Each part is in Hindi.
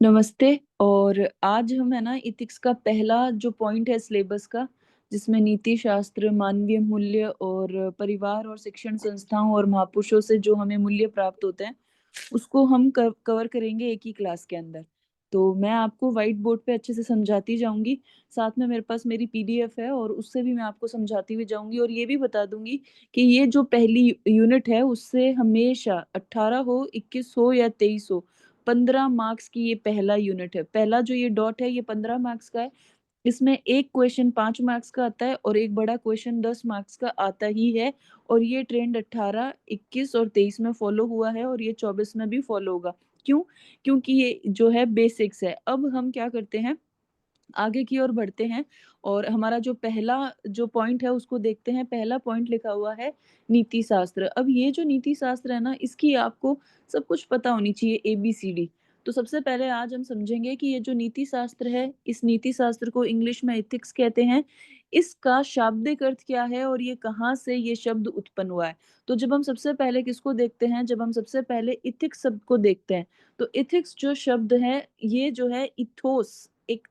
नमस्ते। और आज हम है ना इथिक्स का पहला जो पॉइंट है सिलेबस का, जिसमें नीति शास्त्र, मानवीय मूल्य और परिवार और शिक्षण संस्थाओं और महापुरुषों से जो हमें मूल्य प्राप्त होते हैं, उसको हम कवर करेंगे एक ही क्लास के अंदर। तो मैं आपको व्हाइट बोर्ड पे अच्छे से समझाती जाऊंगी। साथ में मेरे पास मेरी पीडीएफ है और उससे भी मैं आपको समझाती हुई जाऊंगी और ये भी बता दूंगी कि ये जो पहली यूनिट है उससे हमेशा 18 हो, 21 हो या 23 हो, 15 मार्क्स की ये पहला यूनिट है। पहला जो ये डॉट है ये 15 मार्क्स का है। इसमें एक क्वेश्चन 5 मार्क्स का आता है और एक बड़ा क्वेश्चन 10 मार्क्स का आता ही है। और ये ट्रेंड 18, 21 और 23 में फॉलो हुआ है और ये 24 में भी फॉलो होगा। क्यों? क्योंकि ये जो है बेसिक्स है। अब हम क्या करते हैं, आगे की ओर बढ़ते हैं और हमारा जो पहला जो पॉइंट है उसको देखते हैं। पहला पॉइंट लिखा हुआ है नीति शास्त्र। अब ये जो नीति शास्त्र है ना, इसकी आपको सब कुछ पता होनी चाहिए, ABCD। तो सबसे पहले आज हम समझेंगे कि ये जो नीति शास्त्र है, इस नीति शास्त्र को इंग्लिश में एथिक्स कहते हैं। इसका शाब्दिक अर्थ क्या है और ये कहाँ से ये शब्द उत्पन्न हुआ है। तो जब हम सबसे पहले किसको देखते हैं, जब हम सबसे पहले इथिक्स शब्द को देखते हैं, तो इथिक्स जो शब्द है ये जो है इथोस, एक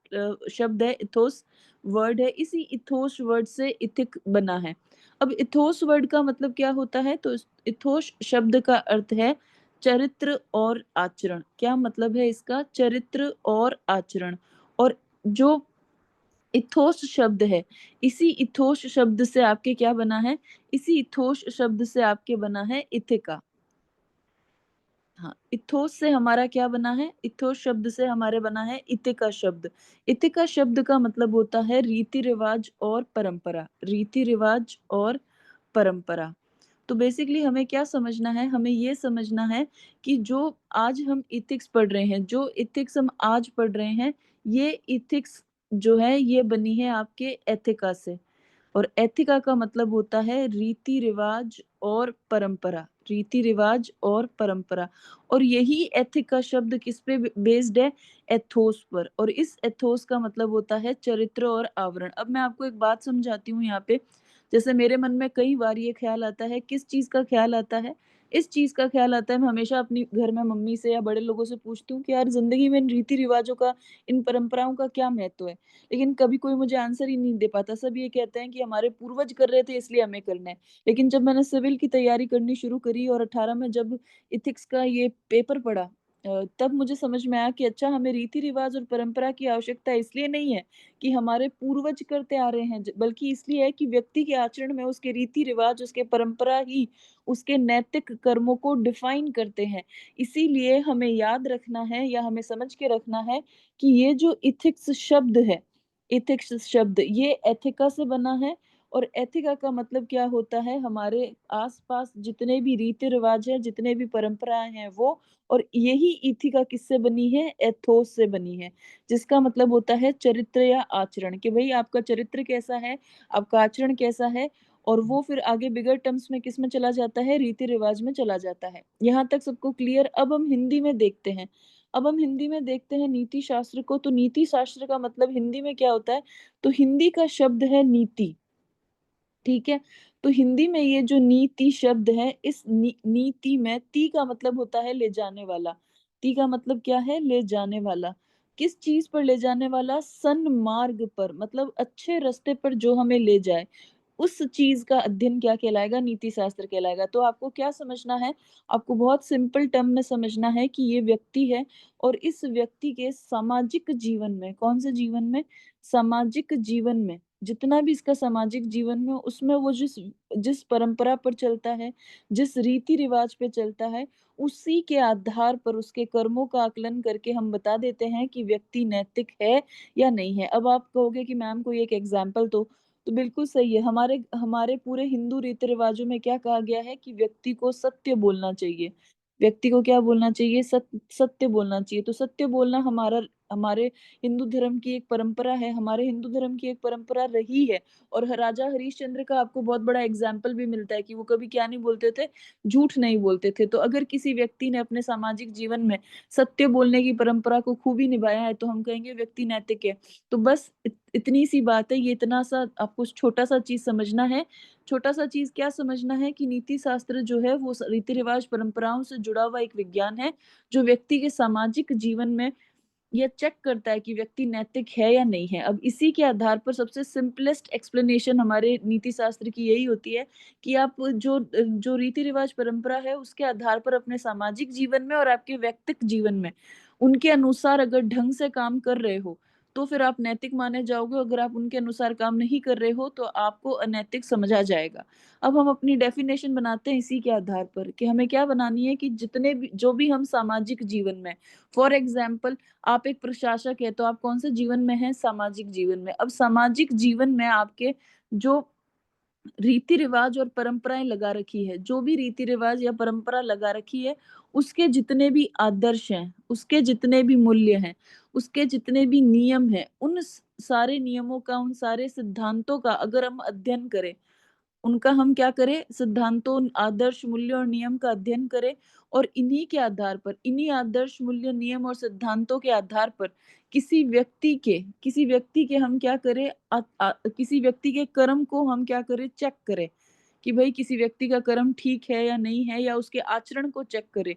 शब्द है इथोस, वर्ड है। इसी इथोस वर्ड से इथिक बना है। अब इथोस वर्ड का मतलब क्या होता है, तो इथोस शब्द का अर्थ है चरित्र और आचरण। क्या मतलब है इसका? चरित्र और आचरण। और जो इथोस शब्द है, इसी इथोस शब्द से आपके क्या बना है, इसी इथोस शब्द से आपके बना है इथिका। हाँ, इथोस से हमारा क्या बना है, इथोस शब्द से हमारे बना है इतिका शब्द। इतिका शब्द का मतलब होता है रीति रिवाज और परंपरा, रीति रिवाज और परंपरा। तो बेसिकली हमें क्या समझना है, हमें ये समझना है कि जो आज हम इथिक्स पढ़ रहे हैं, जो इथिक्स हम आज पढ़ रहे हैं, ये इथिक्स जो है ये बनी है आपके एथिका से। और एथिका का मतलब होता है रीति रिवाज और परंपरा, रीति रिवाज और परंपरा। और यही एथिक का शब्द किस पे बेस्ड है, एथोस पर। और इस एथोस का मतलब होता है चरित्र और आवरण। अब मैं आपको एक बात समझाती हूँ यहाँ पे। जैसे मेरे मन में कई बार ये ख्याल आता है, किस चीज का ख्याल आता है, इस चीज का ख्याल आता है, मैं हमेशा अपनी घर में मम्मी से या बड़े लोगों से पूछती हूँ कि यार जिंदगी में इन रीति रिवाजों का, इन परंपराओं का क्या महत्व है। लेकिन कभी कोई मुझे आंसर ही नहीं दे पाता। सब ये कहते हैं कि हमारे पूर्वज कर रहे थे इसलिए हमें करना है। लेकिन जब मैंने सिविल की तैयारी करनी शुरू करी और 18 में जब इथिक्स का ये पेपर पढ़ा, तब मुझे समझ में आया कि अच्छा, हमें रीति रिवाज और परंपरा की आवश्यकता इसलिए नहीं है कि हमारे पूर्वज करते आ रहे हैं, बल्कि इसलिए है कि व्यक्ति के आचरण में उसके रीति रिवाज, उसके परंपरा ही उसके नैतिक कर्मों को डिफाइन करते हैं। इसीलिए हमें याद रखना है या हमें समझ के रखना है कि ये जो इथिक्स शब्द है, इथिक्स शब्द ये एथिका से बना है। और एथिका का मतलब क्या होता है, हमारे आसपास जितने भी रीति रिवाज है, जितने भी परंपराएं हैं वो। और यही इथिका किससे बनी है, एथोस से बनी है, जिसका मतलब होता है चरित्र या आचरण, कि भाई आपका चरित्र कैसा है, आपका आचरण कैसा है। और वो फिर आगे बिगर टर्म्स में किस में चला जाता है, रीति रिवाज में चला जाता है। यहाँ तक सबको क्लियर? अब हम हिंदी में देखते हैं। अब हम हिंदी में देखते हैं नीति शास्त्र को। तो नीति शास्त्र का मतलब हिंदी में क्या होता है, तो हिंदी का शब्द है नीति। ठीक है। तो हिंदी में ये जो नीति शब्द है, इस नीति में ती का मतलब होता है ले जाने वाला। ती का मतलब क्या है, ले जाने वाला। किस चीज पर ले जाने वाला, सन्मार्ग पर, मतलब अच्छे रास्ते पर जो हमें ले जाए, उस चीज का अध्ययन क्या कहलाएगा, नीति शास्त्र कहलाएगा। तो आपको क्या समझना है, आपको बहुत सिंपल टर्म में समझना है कि ये व्यक्ति है और इस व्यक्ति के सामाजिक जीवन में, कौन से जीवन में, सामाजिक जीवन में, जितना भी इसका सामाजिक जीवन में, उसमें वो जिस जिस परंपरा पर चलता है, जिस रीति रिवाज पे चलता है, उसी के आधार पर उसके कर्मों का आकलन करके हम बता देते हैं कि व्यक्ति नैतिक है या नहीं है। अब आप कहोगे कि मैम कोई एक एग्जाम्पल तो बिल्कुल सही है। हमारे हमारे पूरे हिंदू रीति रिवाजों में क्या कहा गया है कि व्यक्ति को सत्य बोलना चाहिए। व्यक्ति को क्या बोलना चाहिए, सत्य बोलना चाहिए। तो सत्य बोलना हमारा, हमारे हिंदू धर्म की एक परंपरा है, हमारे हिंदू धर्म की एक परंपरा रही है। और राजा हरिश्चंद्र का आपको बहुत बड़ा एग्जाम्पल भी मिलता है कि वो कभी क्या नहीं बोलते थे, झूठ नहीं बोलते थे। तो अगर किसी व्यक्ति ने अपने सामाजिक जीवन में सत्य बोलने की परंपरा को खूबी निभाया है, तो हम कहेंगे व्यक्ति नैतिक है। तो बस इतनी सी बात है, ये इतना सा आपको छोटा सा चीज समझना है। छोटा सा चीज क्या समझना है कि नीति शास्त्र जो है वो रीति रिवाज परंपराओं से जुड़ा हुआ एक विज्ञान है, जो व्यक्ति के सामाजिक जीवन में या चेक करता है कि व्यक्ति नैतिक है या नहीं है। अब इसी के आधार पर सबसे सिंपलेस्ट एक्सप्लेनेशन हमारे नीति शास्त्र की यही होती है कि आप जो रीति-रिवाज परंपरा है उसके आधार पर अपने सामाजिक जीवन में और आपके व्यक्तिक जीवन में, उनके अनुसार अगर ढंग से काम कर रहे हो, तो फिर आप नैतिक माने जाओगे। अगर आप उनके अनुसार काम नहीं कर रहे हो, तो आपको अनैतिक समझा जाएगा। अब हम अपनी डेफिनेशन बनाते हैं इसी के आधार पर कि हमें क्या बनानी है कि जितने भी जो भी हम सामाजिक जीवन में, फॉर एग्ज़ाम्पल आप एक प्रशासक हैं, तो आप कौन-से जीवन में हैं? सामाजिक जीवन में। अब सामाजिक जीवन में आपके जो रीति-रिवाज और परंपराएँ लगा रखी है, जो भी रीति-रिवाज या परंपरा लगा रखी है, उसके जितने भी आदर्श हैं, उसके जितने भी मूल्य हैं, उसके जितने भी नियम हैं, उन सारे नियमों का, उन सारे सिद्धांतों का अगर हम अध्ययन करें, उनका हम क्या करें, सिद्धांतों, आदर्श, मूल्य और नियम का अध्ययन करें और इन्हीं के आधार पर, इन्हीं आदर्श, मूल्य, नियम और सिद्धांतों के आधार पर किसी व्यक्ति के हम क्या करें, किसी व्यक्ति के कर्म को हम क्या करें, चेक करें कि भई किसी व्यक्ति का कर्म ठीक है या नहीं है, या उसके आचरण को चेक करें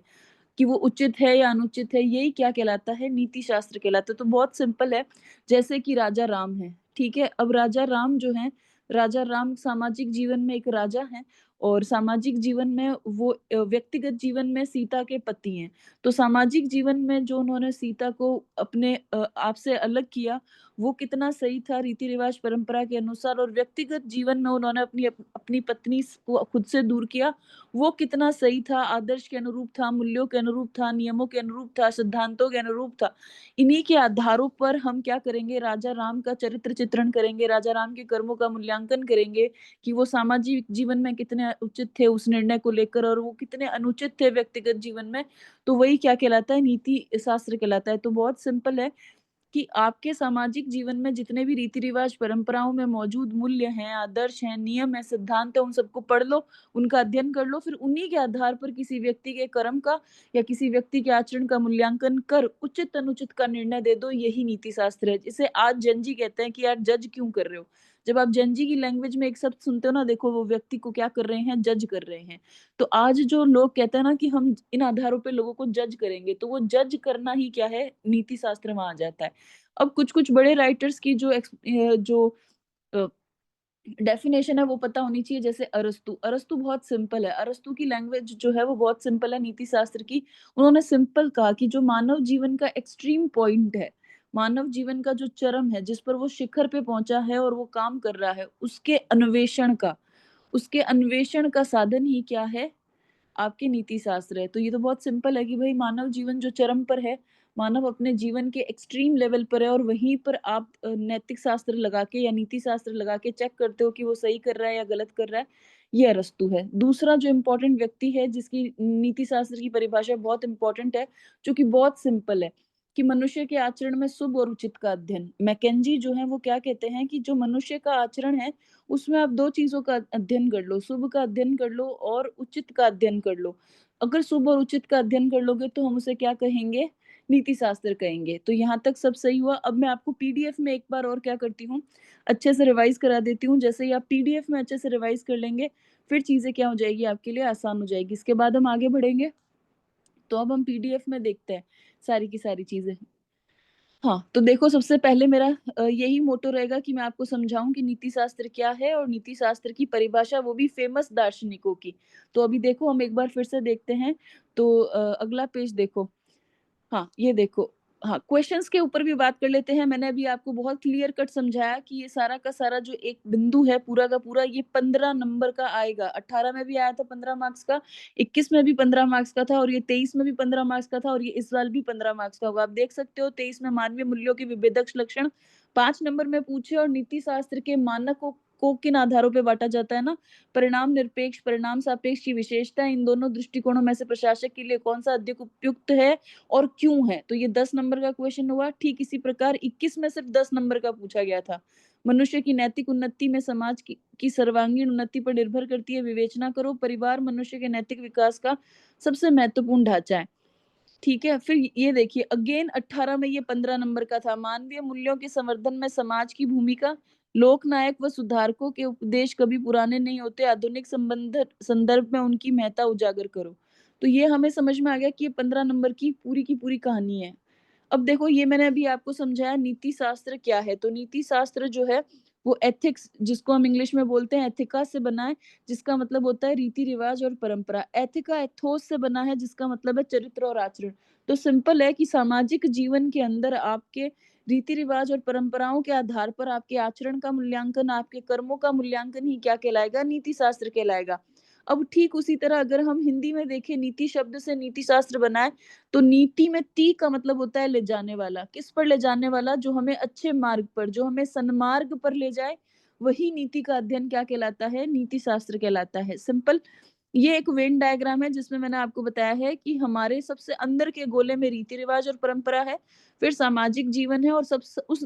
कि वो उचित है या अनुचित है। यही क्या कहलाता है, नीति शास्त्र कहलाता है। तो बहुत सिंपल है, जैसे कि राजा राम हैं, ठीक है? अब राजा राम जो हैं, राजा राम सामाजिक जीवन में एक राजा हैं और सामाजिक जीवन में वो व्यक्तिगत जीवन में सीता के पति हैं। तो सामाजिक जीवन में जो उन्होंने सीता को अपने आप से अलग किया, वो कितना सही था रीति-रिवाज परंपरा के अनुसार, और व्यक्तिगत जीवन में उन्होंने अपनी पत्नी को खुद से दूर किया, वो कितना सही था, आदर्श के अनुरूप था, मूल्यों के अनुरूप था, नियमों के अनुरूप था, सिद्धांतों के अनुरूप था। इन्हीं के आधारों पर हम क्या करेंगे, राजा राम का चरित्र चित्रण करेंगे, राजा राम के कर्मों का मूल्यांकन करेंगे कि वो सामाजिक जीवन में कितने उचित थे उस निर्णय को लेकर, और वो कितने अनुचित थे व्यक्तिगत जीवन में। तो वही क्या कहलाता है, नीति शास्त्र कहलाता है। तो बहुत सिंपल है कि आपके सामाजिक जीवन में जितने भी रीति-रिवाज, परंपराओं में मौजूद मूल्य हैं, आदर्श हैं, नियम हैं, सिद्धांत हैं, उन सबको पढ़ लो, उनका अध्ययन कर लो, फिर उन्हीं के आधार पर किसी व्यक्ति के कर्म का या किसी व्यक्ति के आचरण का मूल्यांकन कर उचित-अनुचित का निर्णय दे दो, यही नीति शास्त्र है। जिसे आज जेन ज़ी कहते हैं कि यार जज क्यों कर रहे हो? जब आप जेन ज़ी की लैंग्वेज में एक शब्द सुनते हो ना, देखो वो व्यक्ति को क्या कर रहे हैं, जज कर रहे हैं। तो आज जो लोग कहते हैं ना कि हम इन आधारों पे लोगों को जज करेंगे, तो वो जज करना ही क्या है, नीति शास्त्र में आ जाता है। अब कुछ-कुछ बड़े राइटर्स की जो अ, डेफिनेशन है वो पता होनी चाहिए, जैसे अरस्तू। अरस्तू बहुत सिंपल है, अरस्तू की लैंग्वेज जो है वो बहुत सिंपल है नीति शास्त्र की। उन्होंने सिंपल कहा कि जो मानव जीवन का एक्सट्रीम पॉइंट है, मानव जीवन का जो चरम है, जिस पर वो शिखर पे पहुँचा है और वो काम कर रहा है, उसके अन्वेषण का साधन ही क्या है, आपके नीति शास्त्र है। तो ये तो बहुत सिंपल है कि भई मानव जीवन जो चरम पर है, मानव अपने जीवन के एक्सट्रीम लेवल पर है और वहीं पर आप नैतिक शास्त्र लगा के या नीति शास्त्र लगा के चेक करते हो कि वो सही कर रहा है या गलत कर रहा है, ये अरस्तू है। दूसरा जो इम्पोर्टेंट व्यक्ति है जिसकी नीति शास्त्र की परिभाषा बहुत इम्पोर्टेंट है, जो कि बहुत सिंपल है, कि मनुष्य के आचरण में शुभ और उचित का अध्ययन। मैकेंजी जो है वो क्या कहते हैं कि जो मनुष्य का आचरण है, उसमें आप 2 चीज़ों का अध्ययन कर लो, शुभ का अध्ययन कर लो और उचित का अध्ययन कर लो। अगर शुभ और उचित का अध्ययन कर लोगे तो हम उसे क्या कहेंगे? नीति शास्त्र कहेंगे। तो यहाँ तक सब सही हुआ। अब मैं आपको पीडीएफ में एक बार और क्या करती हूँ, अच्छे से रिवाइज़ करा देती हूँ। जैसे ही आप पीडीएफ में अच्छे से रिवाइज़ कर लेंगे, फिर चीज़ें क्या हो जाएगी, आपके लिए आसान हो जाएगी। इसके बाद हम आगे बढ़ेंगे। तो अब हम पीडीएफ में देखते हैं सारी की सारी चीज़ें। हाँ, तो देखो सबसे पहले मेरा यही मोटो रहेगा कि मैं आपको समझाऊँ कि नीति शास्त्र क्या है और नीति शास्त्र की परिभाषा, वो भी फ़ेमस दार्शनिकों की। तो अभी देखो हम एक बार फिर से देखते हैं। तो अगला पेज देखो। हाँ, ये देखो। हाँ, क्वेश्चन्स के ऊपर भी बात कर लेते हैं। मैंने अभी आपको बहुत क्लियर कट समझाया कि ये सारा का सारा जो एक बिंदु है, पूरा का पूरा ये 15 नंबर का आएगा। 18 में भी आया था 15 मार्क्स का, 21 में भी 15 मार्क्स का था और ये 23 में भी 15 मार्क्स का था और ये इस साल भी 15 मार्क्स का होगा। आप देख सकते हो 23 में मानवीय मूल्यों के विभेदक लक्षण 5 नंबर में पूछे, और नीति शास्त्र के मानकों को किन आधारों पे बाँटा जाता है ना, परिणाम निरपेक्ष, परिणाम सापेक्ष की विशेषता, इन दोनों दृष्टिकोणों में से प्रशासक के लिए कौन-सा अधिक उपयुक्त है और क्यों है? तो ये 10 नंबर का क्वेश्चन हुआ। ठीक इसी प्रकार 21 में सिर्फ 10 नंबर का पूछा गया था। मनुष्य की नैतिक उन्नति में समाज की सर्वांगीण उन्नति पर निर्भर करती है। विवेचना करो, परिवार मनुष्य के नैतिक विकास का सबसे महत्वपूर्ण ढांचा है। ठीक है? फिर ये देखिए अगेन 18 में ये 15 नंबर का था। मानवीय मूल्यों के संवर्धन में समाज की भूमिका, लोकनायक व सुधारकों के उपदेश कभी पुराने नहीं होते, आधुनिक संदर्भ में उनकी महत्ता उजागर करो। तो ये हमें समझ में आ गया कि ये 15 नंबर की पूरी कहानी है। अब देखो ये मैंने अभी आपको समझाया नीति शास्त्र क्या है। तो नीति शास्त्र जो है वो एथिक्स, जिसको हम इंग्लिश में बोलते हैं एथिका, से बना है, जिसका मतलब होता है रीति रिवाज और परंपरा। एथिका एथोस से बना है, जिसका मतलब है चरित्र और आचरण। तो सिंपल है कि सामाजिक जीवन के अंदर आपके रीति रिवाज और परंपराओं के आधार पर आपके आचरण का मूल्यांकन, आपके कर्मों का मूल्यांकन ही क्या कहलाएगा, नीति शास्त्र कहलाएगा। अब ठीक उसी तरह अगर हम हिंदी में देखें, नीति शब्द से नीति शास्त्र बना है। तो नीति में ती का मतलब होता है ले जाने वाला। किस पर ले जाने वाला? जो हमें अच्छे मार्ग पर, जो हमें सन्मार्ग पर ले जाए, वही नीति का अध्ययन क्या कहलाता है, नीति शास्त्र कहलाता है। सिंपल। ये एक वेन डायग्राम है जिसमें मैंने आपको बताया है कि हमारे सबसे अंदर के गोले में रीति रिवाज और परंपरा है, फिर सामाजिक जीवन है, और सब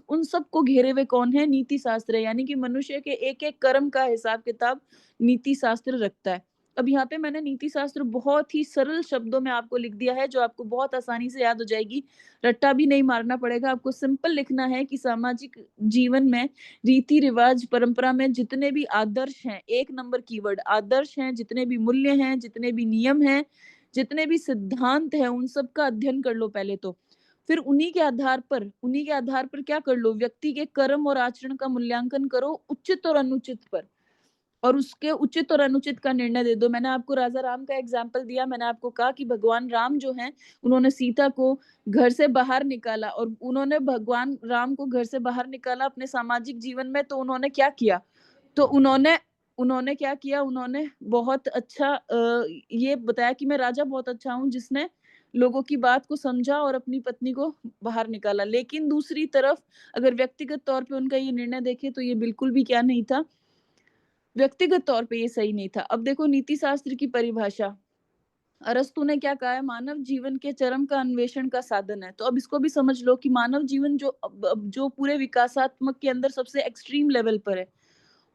उन सब को घेरे हुए कौन है, नीति शास्त्र है। यानी कि मनुष्य के एक एक कर्म का हिसाब किताब नीति शास्त्र रखता है। अब यहाँ पे मैंने नीति शास्त्र बहुत ही सरल शब्दों में आपको लिख दिया है, जो आपको बहुत आसानी से याद हो जाएगी। रट्टा भी नहीं मारना पड़ेगा आपको। सिंपल लिखना है कि सामाजिक जीवन में रीति रिवाज परंपरा में जितने भी आदर्श हैं, एक नंबर कीवर्ड आदर्श हैं, जितने भी मूल्य हैं, जितने भी नियम हैं, जितने भी सिद्धांत हैं, उन सब का अध्ययन कर लो पहले तो। फिर उन्हीं के आधार पर क्या कर लो, व्यक्ति के कर्म और आचरण का मूल्यांकन करो, उचित और अनुचित पर, और उसके उचित और अनुचित का निर्णय दे दो। मैंने आपको राजा राम का एग्जाम्पल दिया। मैंने आपको कहा कि भगवान राम जो हैं, उन्होंने सीता को घर से बाहर निकाला, और उन्होंने भगवान राम को घर से बाहर निकाला अपने सामाजिक जीवन में। तो उन्होंने क्या किया? तो उन्होंने उन्होंने क्या किया? उन्होंने बहुत अच्छा ये बताया कि मैं राजा बहुत अच्छा हूँ, जिसने लोगों की बात को समझा और अपनी पत्नी को बाहर निकाला। लेकिन दूसरी तरफ अगर व्यक्तिगत तौर पे उनका ये निर्णय देखे, तो ये बिल्कुल भी क्या नहीं था, व्यक्तिगत तौर पे ये सही नहीं था। अब देखो नीति शास्त्र की परिभाषा, अरस्तु ने क्या कहा है, मानव जीवन के चरम का अन्वेषण का साधन है। तो अब इसको भी समझ लो कि मानव जीवन जो पूरे विकासात्मक के अंदर सबसे एक्सट्रीम लेवल पर है,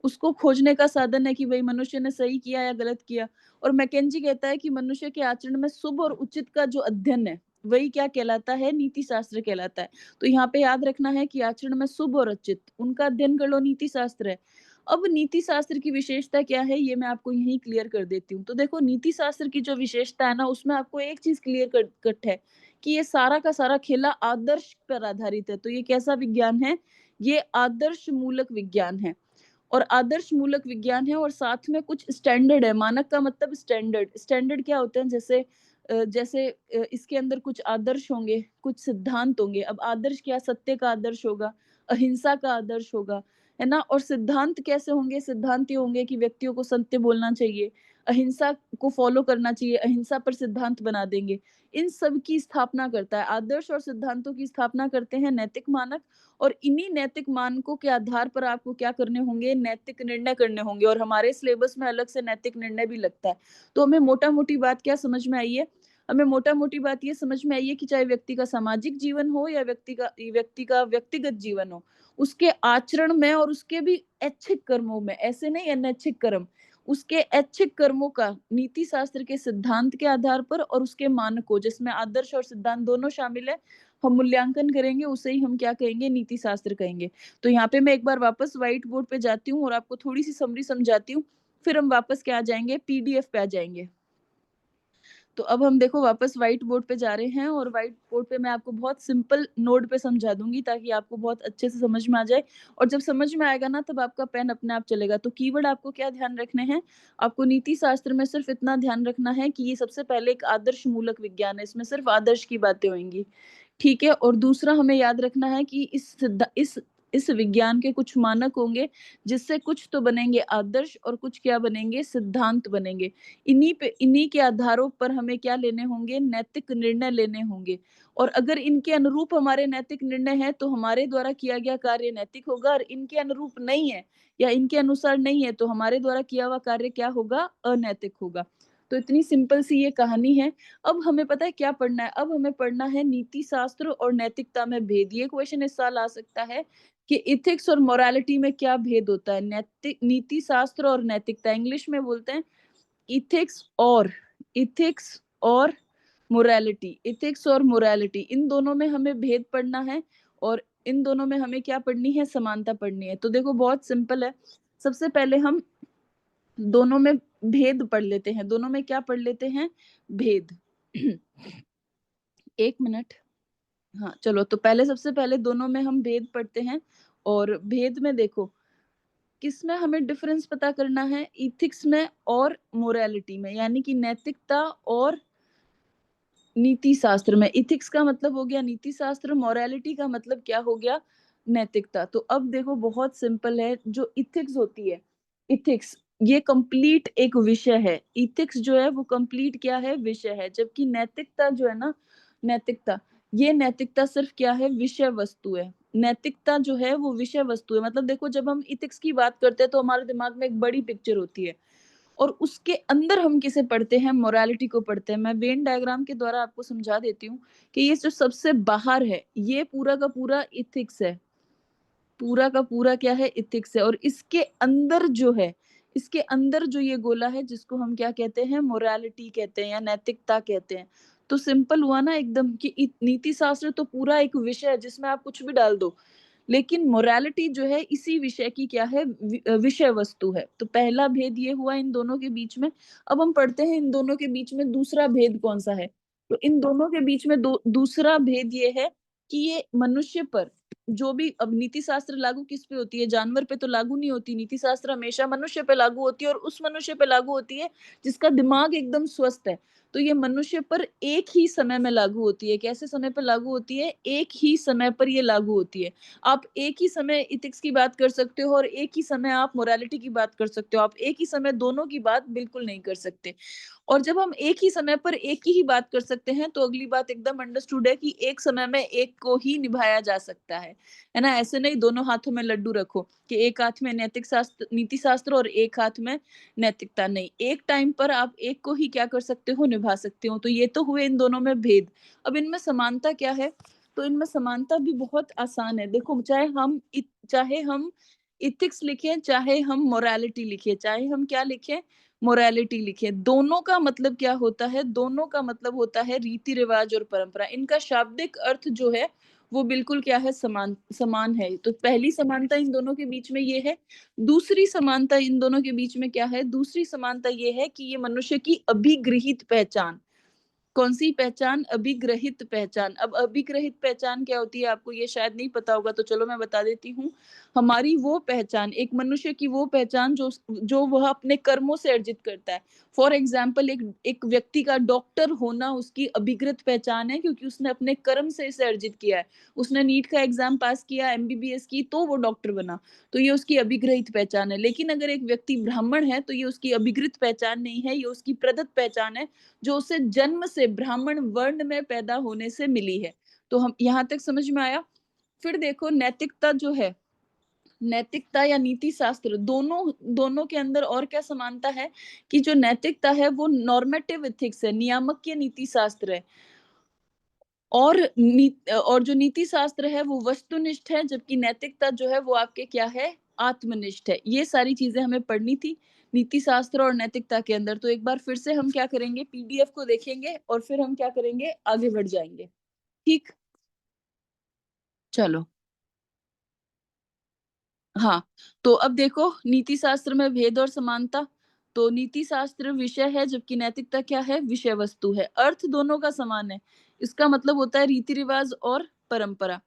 उसको खोजने का साधन है कि भाई मनुष्य ने सही किया या गलत किया। और मैकेंजी कहता है कि मनुष्य के आचरण में शुभ और उचित का जो अध्ययन है, वही क्या कहलाता है, नीति शास्त्र कहलाता है। तो यहाँ पे याद रखना है कि आचरण में शुभ और उचित, उनका अध्ययन कर लो, नीति शास्त्र है। अब नीति शास्त्र की विशेषता क्या है, ये मैं आपको यहीं क्लियर कर देती हूँ। तो देखो नीति शास्त्र की जो विशेषता है ना, उसमें आपको एक चीज क्लियर कट है कि ये सारा का सारा खेला आदर्श पर आधारित है। तो ये कैसा विज्ञान है? ये आदर्श मूलक विज्ञान है। और आदर्श मूलक विज्ञान है, और साथ में कुछ स्टैंडर्ड है। मानक का मतलब स्टैंडर्ड। स्टैंडर्ड क्या होते हैं? जैसे इसके अंदर कुछ आदर्श होंगे, कुछ सिद्धांत होंगे। अब आदर्श क्या? सत्य का आदर्श होगा, अहिंसा का आदर्श होगा, है ना। और सिद्धांत कैसे होंगे? सिद्धांत ये होंगे कि व्यक्तियों को सत्य बोलना चाहिए, अहिंसा को फॉलो करना चाहिए, अहिंसा पर सिद्धांत बना देंगे। इन सब की स्थापना करता है आदर्श, और सिद्धांतों की स्थापना करते हैं नैतिक मानक। और इन्हीं नैतिक मानकों के आधार पर आपको क्या करने होंगे, नैतिक निर्णय करने होंगे। और हमारे सिलेबस में अलग से नैतिक निर्णय भी लगता है। तो हमें मोटा मोटी बात क्या समझ में आई है? हमें मोटा मोटी बात ये समझ में आई है कि चाहे व्यक्ति का सामाजिक जीवन हो या व्यक्ति का व्यक्तिगत जीवन हो, उसके आचरण में और उसके भी ऐच्छिक कर्मों में, ऐसे नहीं अनैच्छिक कर्म, उसके ऐच्छिक कर्मों का नीति शास्त्र के सिद्धांत के आधार पर और उसके मानकों, जिसमें आदर्श और सिद्धांत दोनों शामिल है, हम मूल्यांकन करेंगे। उसे ही हम क्या कहेंगे, नीति शास्त्र कहेंगे। तो यहाँ पे मैं एक बार वापस व्हाइट बोर्ड पे जाती हूँ और आपको थोड़ी सी समरी समझाती हूँ। फिर हम वापस क्या आ जाएंगे, पीडीएफ पे आ जाएंगे। तो अब हम देखो वापस व्हाइट बोर्ड पे जा रहे हैं, और व्हाइट बोर्ड पे मैं आपको बहुत सिंपल नोट पे समझा दूंगी, ताकि आपको बहुत अच्छे से समझ में आ जाए। और जब समझ में आएगा ना, तब आपका पेन अपने आप चलेगा। तो कीवर्ड आपको क्या ध्यान रखने हैं? आपको नीति शास्त्र में सिर्फ इतना ध्यान रखना है कि ये सबसे पहले एक आदर्श मूलक विज्ञान है, इसमें सिर्फ आदर्श की बातें होंगी। ठीक है। और दूसरा हमें याद रखना है कि इस विज्ञान के कुछ मानक होंगे, जिससे कुछ तो बनेंगे आदर्श और कुछ क्या बनेंगे, सिद्धांत बनेंगे। इन्हीं के आधारों पर हमें क्या लेने होंगे, नैतिक निर्णय लेने होंगे। और अगर इनके अनुरूप हमारे नैतिक निर्णय है, तो हमारे द्वारा किया गया कार्य नैतिक होगा। और इनके अनुरूप नहीं है या इनके अनुसार नहीं है, तो हमारे द्वारा किया हुआ कार्य क्या होगा, अनैतिक होगा। तो इतनी सिंपल सी ये कहानी है। अब हमें पता है क्या पढ़ना है। अब हमें पढ़ना है नीति शास्त्र और नैतिकता में भेद। ये क्वेश्चन इस साल आ सकता है कि इथिक्स और मोरालिटी में क्या भेद होता है। नैतिक, नीति शास्त्र और नैतिकता, इंग्लिश में बोलते हैं इथिक्स और मोरालिटी। इथिक्स और मोरालिटी, इन दोनों में हमें भेद पढ़ना है, और इन दोनों में हमें क्या पढ़नी है, समानता पढ़नी है। तो देखो बहुत सिंपल है। सबसे पहले हम दोनों में भेद पढ़ लेते हैं। दोनों में क्या पढ़ लेते हैं, भेद। एक मिनट। हाँ, चलो तो पहले सबसे पहले दोनों में हम भेद पढ़ते हैं और भेद में देखो, किसमें हमें डिफरेंस पता करना है, एथिक्स में और मोरालिटी में, यानी कि नैतिकता और नीति शास्त्र में। एथिक्स का मतलब हो गया नीति शास्त्र, मोरालिटी का मतलब क्या हो गया, नैतिकता। तो अब देखो बहुत सिंपल है, जो एथिक्स होती है, एथिक्स ये कंप्लीट एक विषय है। एथिक्स जो है वो कंप्लीट क्या है, विषय है। जबकि नैतिकता जो है ना, नैतिकता, ये नैतिकता सिर्फ क्या है, विषय वस्तु है। नैतिकता जो है वो विषय वस्तु है। मतलब देखो जब हम एथिक्स की बात करते हैं तो हमारे दिमाग में एक बड़ी पिक्चर होती है और उसके अंदर हम किसे पढ़ते हैं, मोरालिटी को पढ़ते हैं। मैं वेन डायग्राम के द्वारा आपको समझा देती हूँ कि ये जो सबसे बाहर है, ये पूरा का पूरा इथिक्स है। पूरा का पूरा क्या है, इथिक्स है। और इसके अंदर जो है, इसके अंदर जो ये गोला है, जिसको हम क्या कहते हैं, मोरालिटी कहते हैं या नैतिकता कहते हैं। तो सिंपल हुआ ना एकदम कि नीति शास्त्र तो पूरा एक विषय है जिसमें आप कुछ भी डाल दो, लेकिन मोरालिटी जो है इसी विषय की क्या है, विषय वस्तु है। तो पहला भेद ये हुआ इन दोनों के बीच में। अब हम पढ़ते हैं इन दोनों के बीच में दूसरा भेद कौन सा है। तो इन दोनों के बीच में दूसरा भेद ये है कि ये मनुष्य पर जो भी, अब नीति शास्त्र लागू किस पे होती है, जानवर पे तो लागू नहीं होती। नीति शास्त्र हमेशा मनुष्य पे लागू होती है और उस मनुष्य पे लागू होती है जिसका दिमाग एकदम स्वस्थ है। तो ये मनुष्य पर एक ही समय में लागू होती है। कैसे समय पर लागू होती है, एक ही समय पर ये लागू होती है। आप एक ही समय एथिक्स की बात कर सकते हो और एक ही समय आप मोरालिटी की बात कर सकते हो। आप एक ही समय दोनों की बात बिल्कुल नहीं कर सकते। और जब हम एक ही समय पर एक की ही बात कर सकते हैं तो अगली बात एकदम अंडरस्टूड है कि एक समय में एक को ही निभाया जा सकता है ना? ऐसे नहीं दोनों हाथों में लड्डू रखो कि एक हाथ में नैतिक शास्त्र, नीति शास्त्र और एक हाथ में नैतिकता। नहीं, एक टाइम पर आप एक को ही क्या कर सकते हो, निभा सकते हो। तो ये तो हुए इन दोनों में भेद। अब इनमें समानता क्या है? तो इनमें समानता भी बहुत आसान है। देखो चाहे हम इथिक्स लिखें, चाहे हम मोरालिटी लिखें, चाहे हम क्या लिखें, मोरालिटी लिखें, दोनों का मतलब क्या होता है, दोनों का मतलब होता है रीति रिवाज और परंपरा। इनका शाब्दिक अर्थ जो है वो बिल्कुल क्या है, समान समान है। तो पहली समानता इन दोनों के बीच में ये है। दूसरी समानता इन दोनों के बीच में क्या है, दूसरी समानता ये है कि ये मनुष्य की अभिगृहित पहचान। कौन-सी पहचान? अभिग्रहित पहचान। अब अभिग्रहित पहचान क्या होती है आपको ये शायद नहीं पता होगा, तो चलो मैं बता देती हूँ। हमारी वो पहचान, एक मनुष्य की वो पहचान जो वह अपने कर्मों से अर्जित करता है। फॉर एग्ज़ाम्पल एक एक व्यक्ति का डॉक्टर होना उसकी अभिकृत पहचान है क्योंकि उसने अपने कर्म से इसे अर्जित किया है। उसने नीट का एग्ज़ाम पास किया, एमबीबीएस की तो वो डॉक्टर बना। तो ये उसकी अभिग्रहित पहचान है। लेकिन अगर एक व्यक्ति ब्राह्मण है तो ये उसकी अभिकृत पहचान नहीं है, ये उसकी प्रदत्त पहचान है जो उसे जन्म से ब्राह्मण वर्ण में पैदा होने से मिली है। तो हम यहाँ तक समझ में आया? फिर देखो नैतिकता जो है, नैतिकता या नीति शास्त्र दोनों दोनों के अंदर और क्या समानता है कि जो नैतिकता है वो नॉर्मेटिव एथिक्स है, नियामकीय नीति शास्त्र है। और जो नीति शास्त्र है वो वस्तुनिष्ठ है, जबकि नैतिकता जो है वो आपके क्या है, आत्मनिष्ठ है। ये सारी चीज़ें हमें पढ़नी थी नीति शास्त्र और नैतिकता के अंदर। तो एक बार फिर से हम क्या करेंगे, पीडीएफ को देखेंगे और फिर हम क्या करेंगे, आगे बढ़ जाएँगे। ठीक? चलो। हाँ, तो अब देखो नीति शास्त्र में भेद और समानता। तो नीति शास्त्र विषय है जबकि नैतिकता क्या है? विषय वस्तु है। अर्थ दोनों का समान है। इसका मतलब होता है रीति-रिवाज और परंपरा।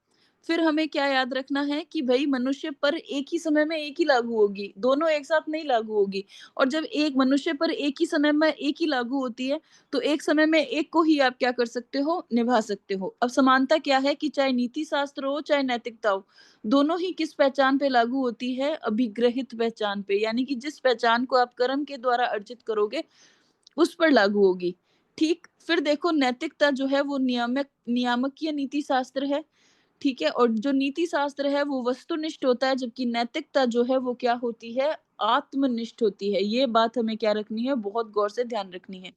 फिर हमें क्या याद रखना है कि भई मनुष्य पर एक ही समय में एक ही लागू होगी, दोनों एक साथ नहीं लागू होगी। और जब एक मनुष्य पर एक ही समय में एक ही लागू होती है, तो एक समय में एक को ही आप क्या कर सकते हो, निभा सकते हो। अब समानता क्या है कि चाहे नीति शास्त्र हो, चाहे नैतिकता हो, दोनों ही किस पहचान पे लागू होती है? अभिग्रहित पहचान पे, यानी कि जिस पहचान को आप कर्म के द्वारा अर्जित करोगे, उस पर लागू होगी। ठीक? फिर देखो नैतिकता जो है वो नियामकीय नीति शास्त्र है, ठीक है? और जो नीति शास्त्र है वो वस्तुनिष्ठ होता है, जबकि नैतिकता जो है वो क्या होती है? आत्मनिष्ठ होती है। ये बात हमें क्या रखनी है? बहुत गौर से ध्यान रखनी है।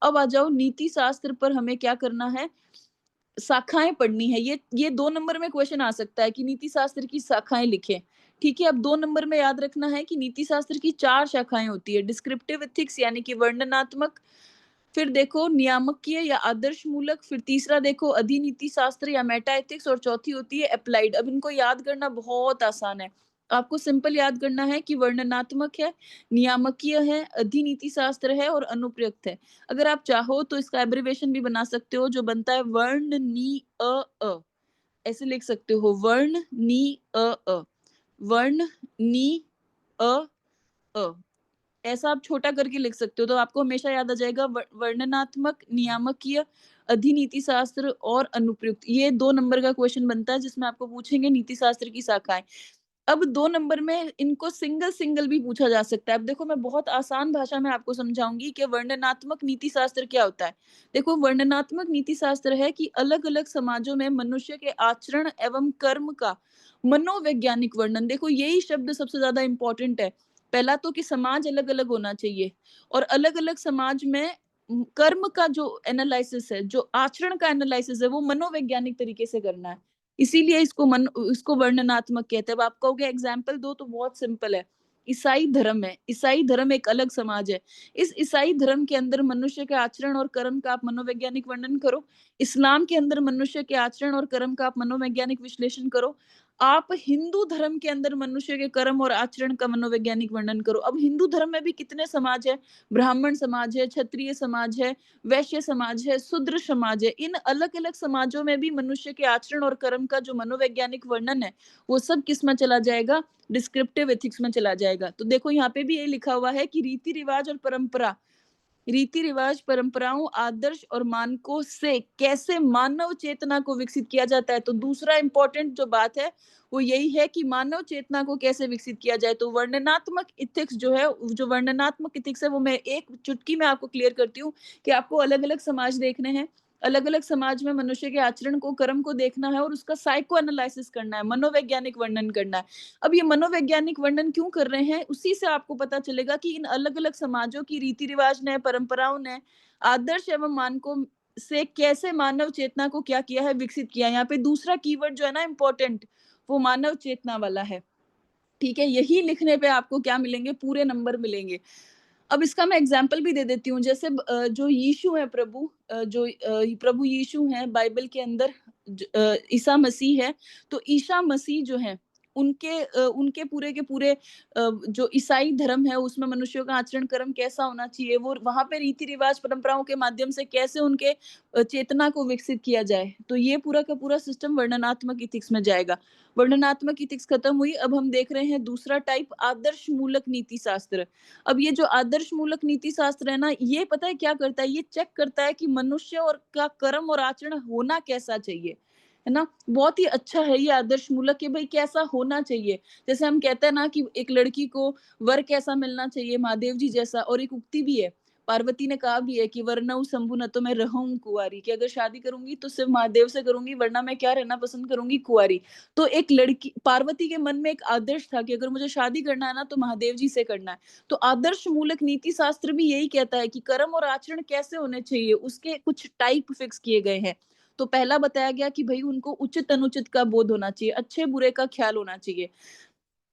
अब आ जाओ नीति शास्त्र पर हमें क्या करना है? शाखाएँ पढ़नी है। ये 2 नंबर में क्वेश्चन आ सकता है कि नीति शास्त्र की शाखाएँ लिखें। ठीक है? अब 2 नंबर में याद रखना है कि नीति शास्त्र की 4 शाखाएँ होती है। डिस्क्रिप्टिव एथिक्स यानी कि वर्णनात्मक, फिर देखो नियामकीय या आदर्शमूलक, फिर तीसरा देखो अधिनीति शास्त्र या मेटा एथिक्स और चौथी होती है एप्लाइड। अब इनको याद करना बहुत आसान है। आपको सिंपल याद करना है कि वर्णनात्मक है, नियामकीय है, अधिनीति शास्त्र है और अनुप्रयुक्त है। अगर आप चाहो तो इसका एब्रिविएशन भी बना सकते हो जो बनता है वर्ण नी अ अ। ऐसे लिख सकते हो, वर्ण नी अ, वर्ण नी अ अ। ऐसा आप छोटा करके लिख सकते हो, तो आपको हमेशा याद आ जाएगा वर्णनात्मक, नियामकीय, अधिनीति शास्त्र और अनुप्रयुक्त। ये 2 नंबर का क्वेश्चन बनता है जिसमें आपको पूछेंगे नीति शास्त्र की शाखाएँ। अब 2 नंबर में इनको सिंगल-सिंगल भी पूछा जा सकता है। अब देखो, मैं बहुत आसान भाषा में आपको समझाऊँगी कि वर्णनात्मक नीति शास्त्र क्या होता है। देखो, वर्णनात्मक नीति शास्त्र है कि अलग-अलग समाजों में मनुष्य के आचरण एवं कर्म का मनोवैज्ञानिक वर्णन। देखो, यही शब्द सबसे ज़्यादा इम्पोर्टेंट है। पहला तो कि समाज अलग-अलग होना चाहिए और अलग-अलग समाज में कर्म का जो एनालिसिस है, जो आचरण का एनालिसिस है, वो मनोवैज्ञानिक तरीके से करना है। इसीलिए इसको वर्णनात्मक कहते हैं। अब आप कहोगे एग्जाम्पल दो, तो बहुत सिंपल है। ईसाई धर्म है। ईसाई धर्म एक अलग समाज है। इस ईसाई धर्म के अंदर मनुष्य के आचरण और कर्म का आप मनोवैज्ञानिक वर्णन करो। इस्लाम के अंदर मनुष्य के आचरण और कर्म का आप मनोवैज्ञानिक विश्लेषण करो। आप हिंदू धर्म के अंदर मनुष्य के कर्म और आचरण का मनोवैज्ञानिक वर्णन करो। अब हिंदू धर्म में भी कितने समाज है? ब्राह्मण समाज है, क्षत्रिय समाज है, वैश्य समाज है, शूद्र समाज है। इन अलग-अलग समाजों में भी मनुष्य के आचरण और कर्म का जो मनोवैज्ञानिक वर्णन है, वो सब किस में चला जाएगा? डिस्क्रिप्टिव एथिक्स में चला जाएगा। तो देखो, यहाँ पे भी ये लिखा हुआ है कि रीति-रिवाज और परंपरा, रीति-रिवाज, परंपराओं, आदर्श और मानकों से कैसे मानव चेतना को विकसित किया जाता है। तो दूसरा इम्पोर्टेंट जो बात है, वो यही है कि मानव चेतना को कैसे विकसित किया जाए। तो वर्णनात्मक एथिक्स जो है, जो वर्णनात्मक एथिक्स है, वो मैं एक चुटकी में आपको क्लियर करती हूँ कि आपको अलग-अलग समाज देखने हैं। अलग-अलग समाज में मनुष्य के आचरण को, कर्म को देखना है और उसका साइको एनालिसिस करना है, मनोवैज्ञानिक वर्णन करना है। अब ये मनोवैज्ञानिक वर्णन क्यों कर रहे हैं, उसी से आपको पता चलेगा कि इन अलग-अलग समाजों की रीति-रिवाज ने, परंपराओं ने, आदर्श एवं मानकों से कैसे मानव चेतना को क्या किया है, विकसित किया है। यहाँ पे दूसरा कीवर्ड जो है ना इम्पोर्टेंट, वो मानव चेतना वाला है। ठीक है? यही लिखने पे आपको क्या मिलेंगे? पूरे नंबर मिलेंगे। अब इसका मैं एग्ज़ाम्पल भी दे देती हूँ। जैसे जो यीशु है प्रभु, प्रभु यीशु हैं बाइबल के अंदर, ईसा मसीह है। तो ईसा मसीह जो हैं, उनके पूरे के पूरे जो ईसाई धर्म है, उसमें मनुष्यों का आचरण कर्म कैसा होना चाहिए, वो वहाँ पे रीति-रिवाज, परंपराओं के माध्यम से कैसे उनके चेतना को विकसित किया जाए। तो ये पूरा का पूरा सिस्टम वर्णनात्मक एथिक्स में जाएगा। वर्णनात्मक एथिक्स खत्म हुई, अब हम देख रहे हैं दूसरा टाइप, आदर्श मूलक नीति शास्त्र। अब ये जो आदर्श मूलक नीति शास्त्र है ना, ये पता है क्या करता है? ये चेक करता है कि मनुष्य और का कर्म और आचरण होना कैसा चाहिए, है ना? बहुत ही अच्छा है ये आदर्श मूलक कि भई कैसा होना चाहिए। जैसे हम कहते हैं ना कि एक लड़की को वर कैसा मिलना चाहिए, महादेव जी जैसा, और एक उक्ति भी है, पार्वती ने कहा भी है कि वरनऊ शंभु न तो मैं रहूँ कुँवारी, कि अगर शादी करूँगी तो सिर्फ़ महादेव से करूँगी, वरना मैं क्या रहना पसंद करूँगी? कुँवारी। तो एक लड़की, पार्वती के मन में एक आदर्श था कि अगर मुझे शादी करना है ना, तो महादेव जी से करना है। तो आदर्श मूलक नीति शास्त्र भी यही कहता है कि कर्म और आचरण कैसे होने चाहिए, उसके कुछ टाइप फिक्स किए गए हैं। तो पहला बताया गया कि भई उनको उचित-अनुचित का बोध होना चाहिए, अच्छे-बुरे का ख्याल होना चाहिए।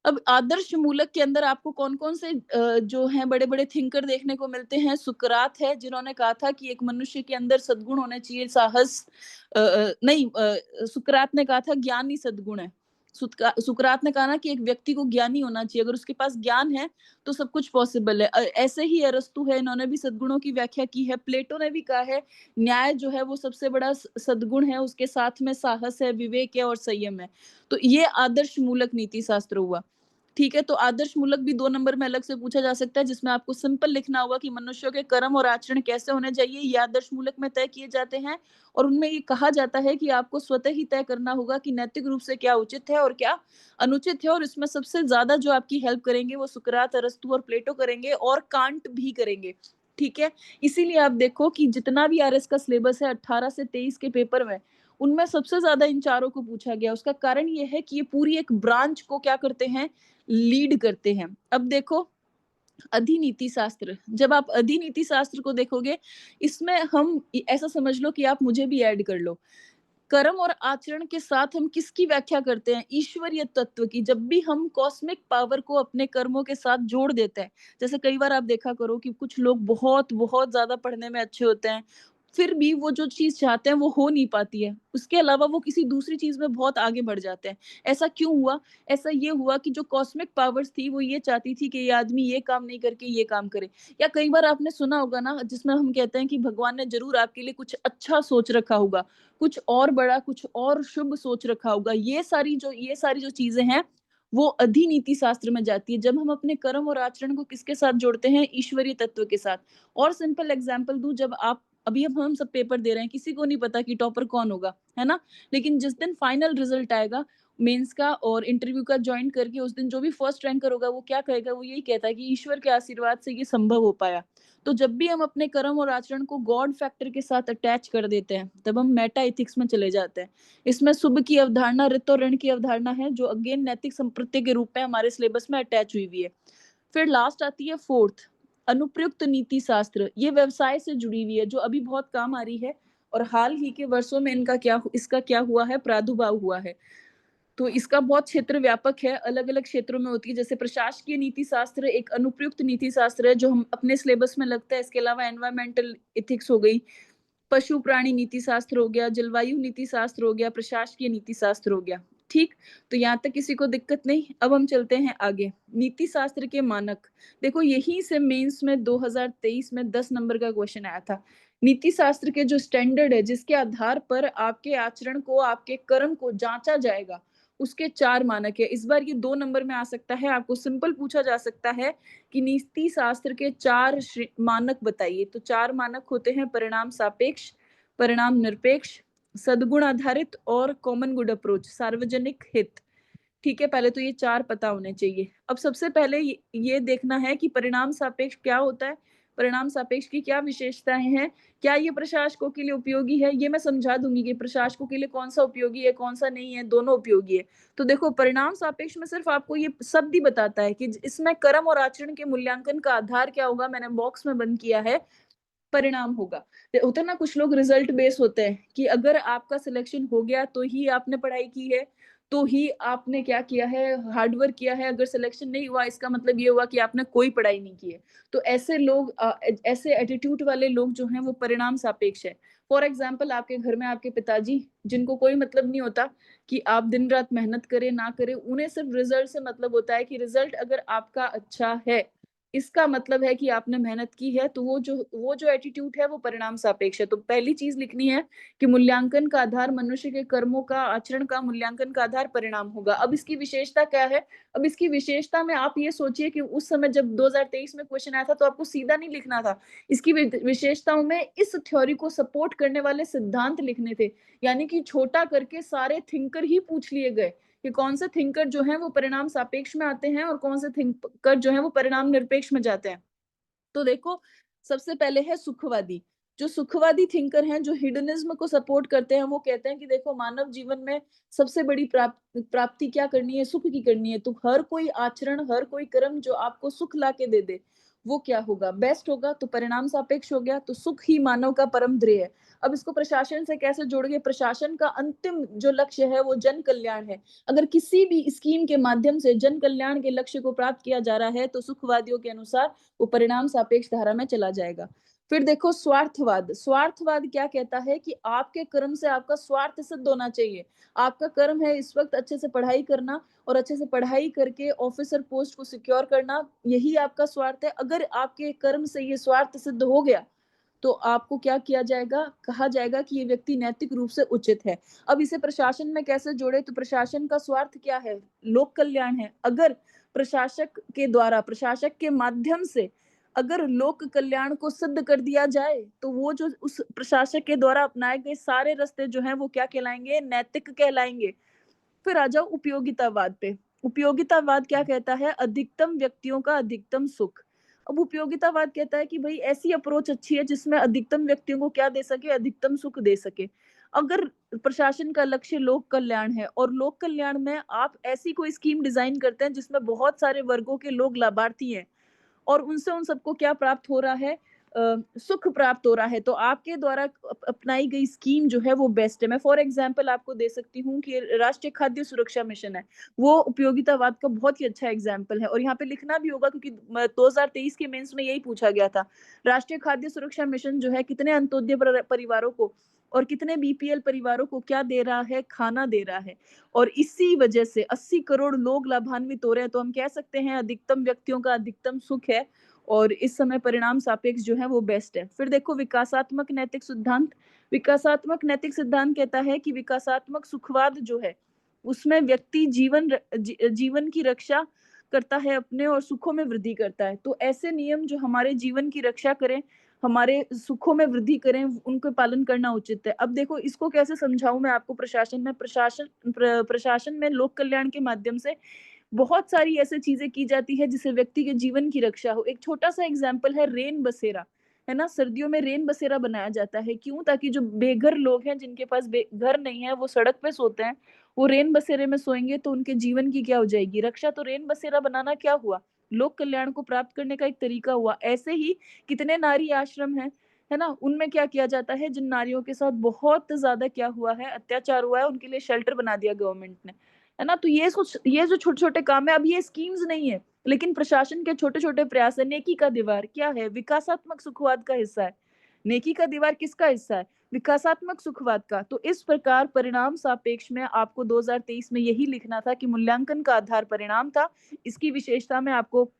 अब आदर्श मूलक के अंदर आपको कौन-कौन से जो हैं बड़े-बड़े थिंकर देखने को मिलते हैं। सुकरात है, जिन्होंने कहा था कि एक मनुष्य के अंदर सद्गुण होने चाहिए, साहस, नहीं, सुकरात ने कहा था ज्ञान ही सद्गुण है। सुकरात ने कहा ना कि एक व्यक्ति को ज्ञानी होना चाहिए, अगर उसके पास ज्ञान है, तो सब कुछ पॉसिबल है। ऐसे ही अरस्तू है, इन्होंने भी सद्गुणों की व्याख्या की है। प्लेटो ने भी कहा है, न्याय जो है वो सबसे बड़ा सद्गुण है, उसके साथ में साहस है, विवेक है और संयम है। तो ये आदर्श मूलक नीति शास्त्र हुआ। ठीक है, तो आदर्श मूलक भी 2 नंबर में अलग से पूछा जा सकता है, जिसमें आपको सिंपल लिखना होगा कि मनुष्यों के कर्म और आचरण कैसे होने चाहिए, ये आदर्श मूलक में तय किए जाते हैं और उनमें ये कहा जाता है कि आपको स्वतः ही तय करना होगा कि नैतिक रूप से क्या उचित है और क्या अनुचित है, और इसमें सबसे ज़्यादा जो आपकी हेल्प करेंगे वो सुकरात, अरस्तू और प्लेटो करेंगे और कांट भी करेंगे। ठीक है? इसीलिए आप देखो कि जितना भी आरएस का सिलेबस है 18 से 23 के पेपर में, उनमें सबसे ज़्यादा इन चारों को पूछा गया। उसका कारण ये है कि ये पूरी एक ब्रांच को क्या करते हैं, लीड करते हैं। अब देखो, अधिनीति शास्त्र, जब आप अधिनीति शास्त्र को देखोगे, इसमें हम ऐसा समझ लो कि आप मुझे भी ऐड कर लो। कर्म और आचरण के साथ हम किसकी व्याख्या करते हैं? ईश्वरीय तत्व की। जब भी हम कॉस्मिक पावर को अपने कर्मों के साथ जोड़ देते हैं, जैसे कई बार आप देखा करो कि कुछ लोग बहुत-बहुत ज़्यादा पढ़ने में अच्छे होते हैं, फिर भी वो जो चीज़ चाहते हैं वो हो नहीं पाती है। उसके अलावा वो किसी दूसरी चीज़ में बहुत आगे बढ़ जाते हैं। ऐसा क्यों हुआ? ऐसा ये हुआ कि जो कॉस्मिक पावर्स थी वो ये चाहती थी कि ये आदमी ये काम नहीं करके ये काम करे। या कई बार आपने सुना होगा ना जिसमें हम कहते हैं कि भगवान ने ज़रूर आपके लिए कुछ अच्छा सोच रखा होगा, कुछ और बड़ा, कुछ और शुभ सोच रखा होगा। ये सारी जो चीज़ें हैं वो अधिनीति शास्त्र में जाती है। जब हम अपने कर्म और आचरण को किसके साथ जोड़ते हैं? ईश्वरीय तत्व के साथ। और सिंपल एग्ज़ाम्पल दूँ, जब आप अभी अब हम सब पेपर दे रहे हैं, किसी को नहीं पता कि टॉपर कौन होगा, है ना? लेकिन जिस दिन फाइनल रिज़ल्ट आएगा मेंस का और इंटरव्यू का जॉइन करके उस दिन जो भी फर्स्ट रैंकर होगा वो क्या कहेगा? वो यही कहता है कि ईश्वर के आशीर्वाद से ये संभव हो पाया। तो जब भी हम अपने कर्म और आचरण को गॉड फैक्टर के साथ अटैच कर देते हैं, तब हम मेटा एथिक्स में चले जाते हैं। इसमें शुभ की अवधारणा, ऋत और ऋण की अवधारणा है जो अगेन नैतिक संप्रत्यय के रूप में हमारे सिलेबस में अटैच हुई है। फिर लास्ट आती है फोर्थ, अनुप्रयुक्त नीति शास्त्र। ये व्यवसाय से जुड़ी हुई है जो अभी बहुत काम आ रही है और हाल ही के वर्षों में इसका क्या हुआ है, प्रादुर्भाव हुआ है। तो इसका बहुत क्षेत्र व्यापक है, अलग-अलग क्षेत्रों में होती है। जैसे प्रशासकीय नीति शास्त्र एक अनुप्रयुक्त नीति शास्त्र है जो हम अपने सिलेबस में लगता है। इसके अलावा एनवायरमेंटल एथिक्स हो गई, पशु प्राणी नीति शास्त्र हो गया, जलवायु नीति शास्त्र हो गया, प्रशासकीय नीति शास्त्र हो गया। ठीक? तो यहाँ तक किसी को दिक्कत नहीं? अब हम चलते हैं आगे। नीति शास्त्र के मानक। देखो यहीं से मेंस में 2023 में 10 नंबर का क्वेश्चन आया था। नीति शास्त्र के जो स्टैंडर्ड है जिसके आधार पर आपके आचरण को, आपके कर्म को जाँचा जाएगा, उसके 4 मानक है। इस बार ये 2 नंबर में आ सकता है। आपको सिंपल पूछा जा सकता है कि नीति शास्त्र के 4 मानक बताइए। तो 4 मानक होते हैं परिणाम सापेक्ष, परिणाम निरपेक्ष, सद्गुण आधारित और कॉमन गुड अप्रोच, सार्वजनिक हित। ठीक है, पहले तो ये 4 पता होने चाहिए। अब सबसे पहले ये देखना है कि परिणाम सापेक्ष क्या होता है? परिणाम सापेक्ष की क्या विशेषताएँ हैं? क्या ये प्रशासकों के लिए उपयोगी है? ये मैं समझा दूँगी कि प्रशासकों के लिए कौन-सा उपयोगी है, कौन-सा नहीं है, दोनों उपयोगी है। तो देखो परिणाम सापेक्ष में सिर्फ़ आपको ये शब्द ही बताता है कि इसमें कर्म और आचरण के मूल्यांकन का आधार क्या होगा, मैंने बॉक्स में बंद किया है, परिणाम होगा। होता है ना कुछ लोग रिजल्ट बेस होते हैं कि अगर आपका सिलेक्शन हो गया तो ही आपने पढ़ाई की है, तो ही आपने क्या किया है, हार्ड वर्क किया है, अगर सिलेक्शन नहीं हुआ इसका मतलब ये हुआ कि आपने कोई पढ़ाई नहीं की है। तो ऐसे लोग ऐसे एटीट्यूड वाले लोग जो हैं वो परिणाम सापेक्ष है। फॉर एग्ज़ाम्पल आपके घर में आपके पिताजी जिनको कोई मतलब नहीं होता कि आप दिन-रात मेहनत करें, ना करें, उन्हें सिर्फ रिजल्ट से मतलब होता है कि रिजल्ट अगर आपका अच्छा है, इसका मतलब है कि आपने मेहनत की है, तो वो जो एटीट्यूड है वो परिणाम सापेक्ष है। तो पहली चीज़ लिखनी है कि मूल्यांकन का आधार मनुष्य के कर्मों का, आचरण का मूल्यांकन का आधार परिणाम होगा। अब इसकी विशेषता क्या है? अब इसकी विशेषता में आप ये सोचिए कि उस समय जब 2023 में क्वेश्चन आया था तो आपको सीधा नहीं लिखना था। इसकी विशेषताओं में इस थ्योरी को सपोर्ट करने वाले सिद्धांत लिखने थे। यानी कि छोटा करके सारे थिंकर ही पूछ लिए गए। कि कौन से थिंकर जो हैं वो परिणाम सापेक्ष में आते हैं और कौन से थिंकर जो हैं वो परिणाम निरपेक्ष में जाते हैं। तो देखो सबसे पहले है सुखवादी। जो सुखवादी थिंकर हैं, जो हिडनिज़्म को सपोर्ट करते हैं, वो कहते हैं कि देखो मानव जीवन में सबसे बड़ी प्राप्ति क्या करनी है? सुख की करनी है। तो हर कोई आचरण, हर कोई कर्म जो आपको सुख ला के दे दे, वो क्या होगा? बेस्ट होगा, तो परिणाम सापेक्ष हो गया। तो सुख ही मानव का परम ध्येय है। अब इसको प्रशासन से कैसे जोड़ेंगे? प्रशासन का अंतिम जो लक्ष्य है वो जन कल्याण है। अगर किसी भी स्कीम के माध्यम से जन कल्याण के लक्ष्य को प्राप्त किया जा रहा है, तो सुखवादियों के अनुसार वो परिणाम सापेक्ष धारा में चला जाएगा। फिर देखो स्वार्थवाद। स्वार्थवाद क्या कहता है कि आपके कर्म से आपका स्वार्थ सिद्ध होना चाहिए। आपका कर्म है इस वक़्त अच्छे से पढ़ाई करना और अच्छे से पढ़ाई करके ऑफिसर पोस्ट को सिक्योर करना, यही आपका स्वार्थ है। अगर आपके कर्म से ये स्वार्थ सिद्ध हो गया, तो आपको क्या किया जाएगा? कहा जाएगा कि ये व्यक्ति नैतिक रूप से उचित है। अब इसे प्रशासन में कैसे जोड़े? तो प्रशासन का स्वार्थ क्या है? लोक कल्याण है। अगर प्रशासक के द्वारा, प्रशासक के माध्यम से अगर लोक कल्याण को सिद्ध कर दिया जाए, तो वो जो उस प्रशासक के द्वारा अपनाए गए सारे रास्ते जो हैं वो क्या कहलाएँगे? नैतिक कहलाएँगे। फिर आ जाओ उपयोगितावाद पे। उपयोगितावाद क्या कहता है? अधिकतम व्यक्तियों का अधिकतम सुख। अब उपयोगितावाद कहता है कि भई ऐसी अप्रोच अच्छी है जिसमें अधिकतम व्यक्तियों को क्या दे सके? अधिकतम सुख दे सके। अगर प्रशासन का लक्ष्य लोक कल्याण है और लोक कल्याण में आप ऐसी कोई स्कीम डिज़ाइन करते हैं जिसमें बहुत सारे वर्गों के लोग लाभार्थी हैं और उनसे उन सबको क्या प्राप्त हो रहा है? सुख प्राप्त हो रहा है, तो आपके द्वारा अपनाई गई स्कीम जो है वो बेस्ट है। मैं फॉर एग्जांपल आपको दे सकती हूँ कि राष्ट्रीय खाद्य सुरक्षा मिशन है, वो उपयोगितावाद का बहुत ही अच्छा एग्जाम्पल है, और यहाँ पे लिखना भी होगा क्योंकि 2023 के मेंस में यही पूछा गया था। राष्ट्रीय खाद्य सुरक्षा मिशन जो है कितने अंत्योदय परिवारों को और कितने बीपीएल परिवारों को क्या दे रहा है, खाना दे रहा है, और इसी वजह से 80 करोड़ लोग लाभान्वित हो रहे हैं। तो हम कह सकते हैं अधिकतम व्यक्तियों का अधिकतम सुख है, और इस समय परिणाम सापेक्ष जो है वो बेस्ट है। फिर देखो विकासात्मक नैतिक सिद्धांत। विकासात्मक नैतिक सिद्धांत कहता है कि विकासात्मक सुखवाद जो है उसमें व्यक्ति जीवन की रक्षा करता है अपने, और सुखों में वृद्धि करता है। तो ऐसे नियम जो हमारे जीवन की रक्षा करें, हमारे सुखों में वृद्धि करें, उनको पालन करना उचित है। अब देखो इसको कैसे समझाऊं मैं आपको। प्रशासन में लोक कल्याण के माध्यम से बहुत सारी ऐसी चीजें की जाती है जिससे व्यक्ति के जीवन की रक्षा हो। एक छोटा सा एग्जाम्पल है रेन बसेरा, है ना। सर्दियों में रेन बसेरा बनाया जाता है, क्यों? ताकि जो बेघर लोग हैं, जिनके पास घर नहीं है, वो सड़क पे सोते हैं, वो रेन बसेरे में सोएंगे तो उनके जीवन की क्या हो जाएगी रक्षा। तो रेन बसेरा बनाना क्या हुआ? लोक कल्याण को प्राप्त करने का एक तरीका हुआ। ऐसे ही कितने नारी आश्रम है ना, उनमें क्या किया जाता है, जिन नारियों के साथ बहुत ज्यादा क्या हुआ है, अत्याचार हुआ है, उनके लिए शेल्टर बना दिया गवर्नमेंट ने, है ना। तो ये जो छोटे छोटे काम है, अब ये स्कीम्स नहीं है, लेकिन प्रशासन के छोटे छोटे प्रयास है। नेकी का दीवार क्या है? विकासात्मक सुखवाद का हिस्सा है। नेकी का दीवार किसका हिस्सा है? विकासात्मक सुखवाद का। तो इस प्रकार परिणाम सापेक्ष में आपको 2023 में यही लिखना था कि मूल्यांकन का आधार परिणाम था। इसकी विशेषता में आपको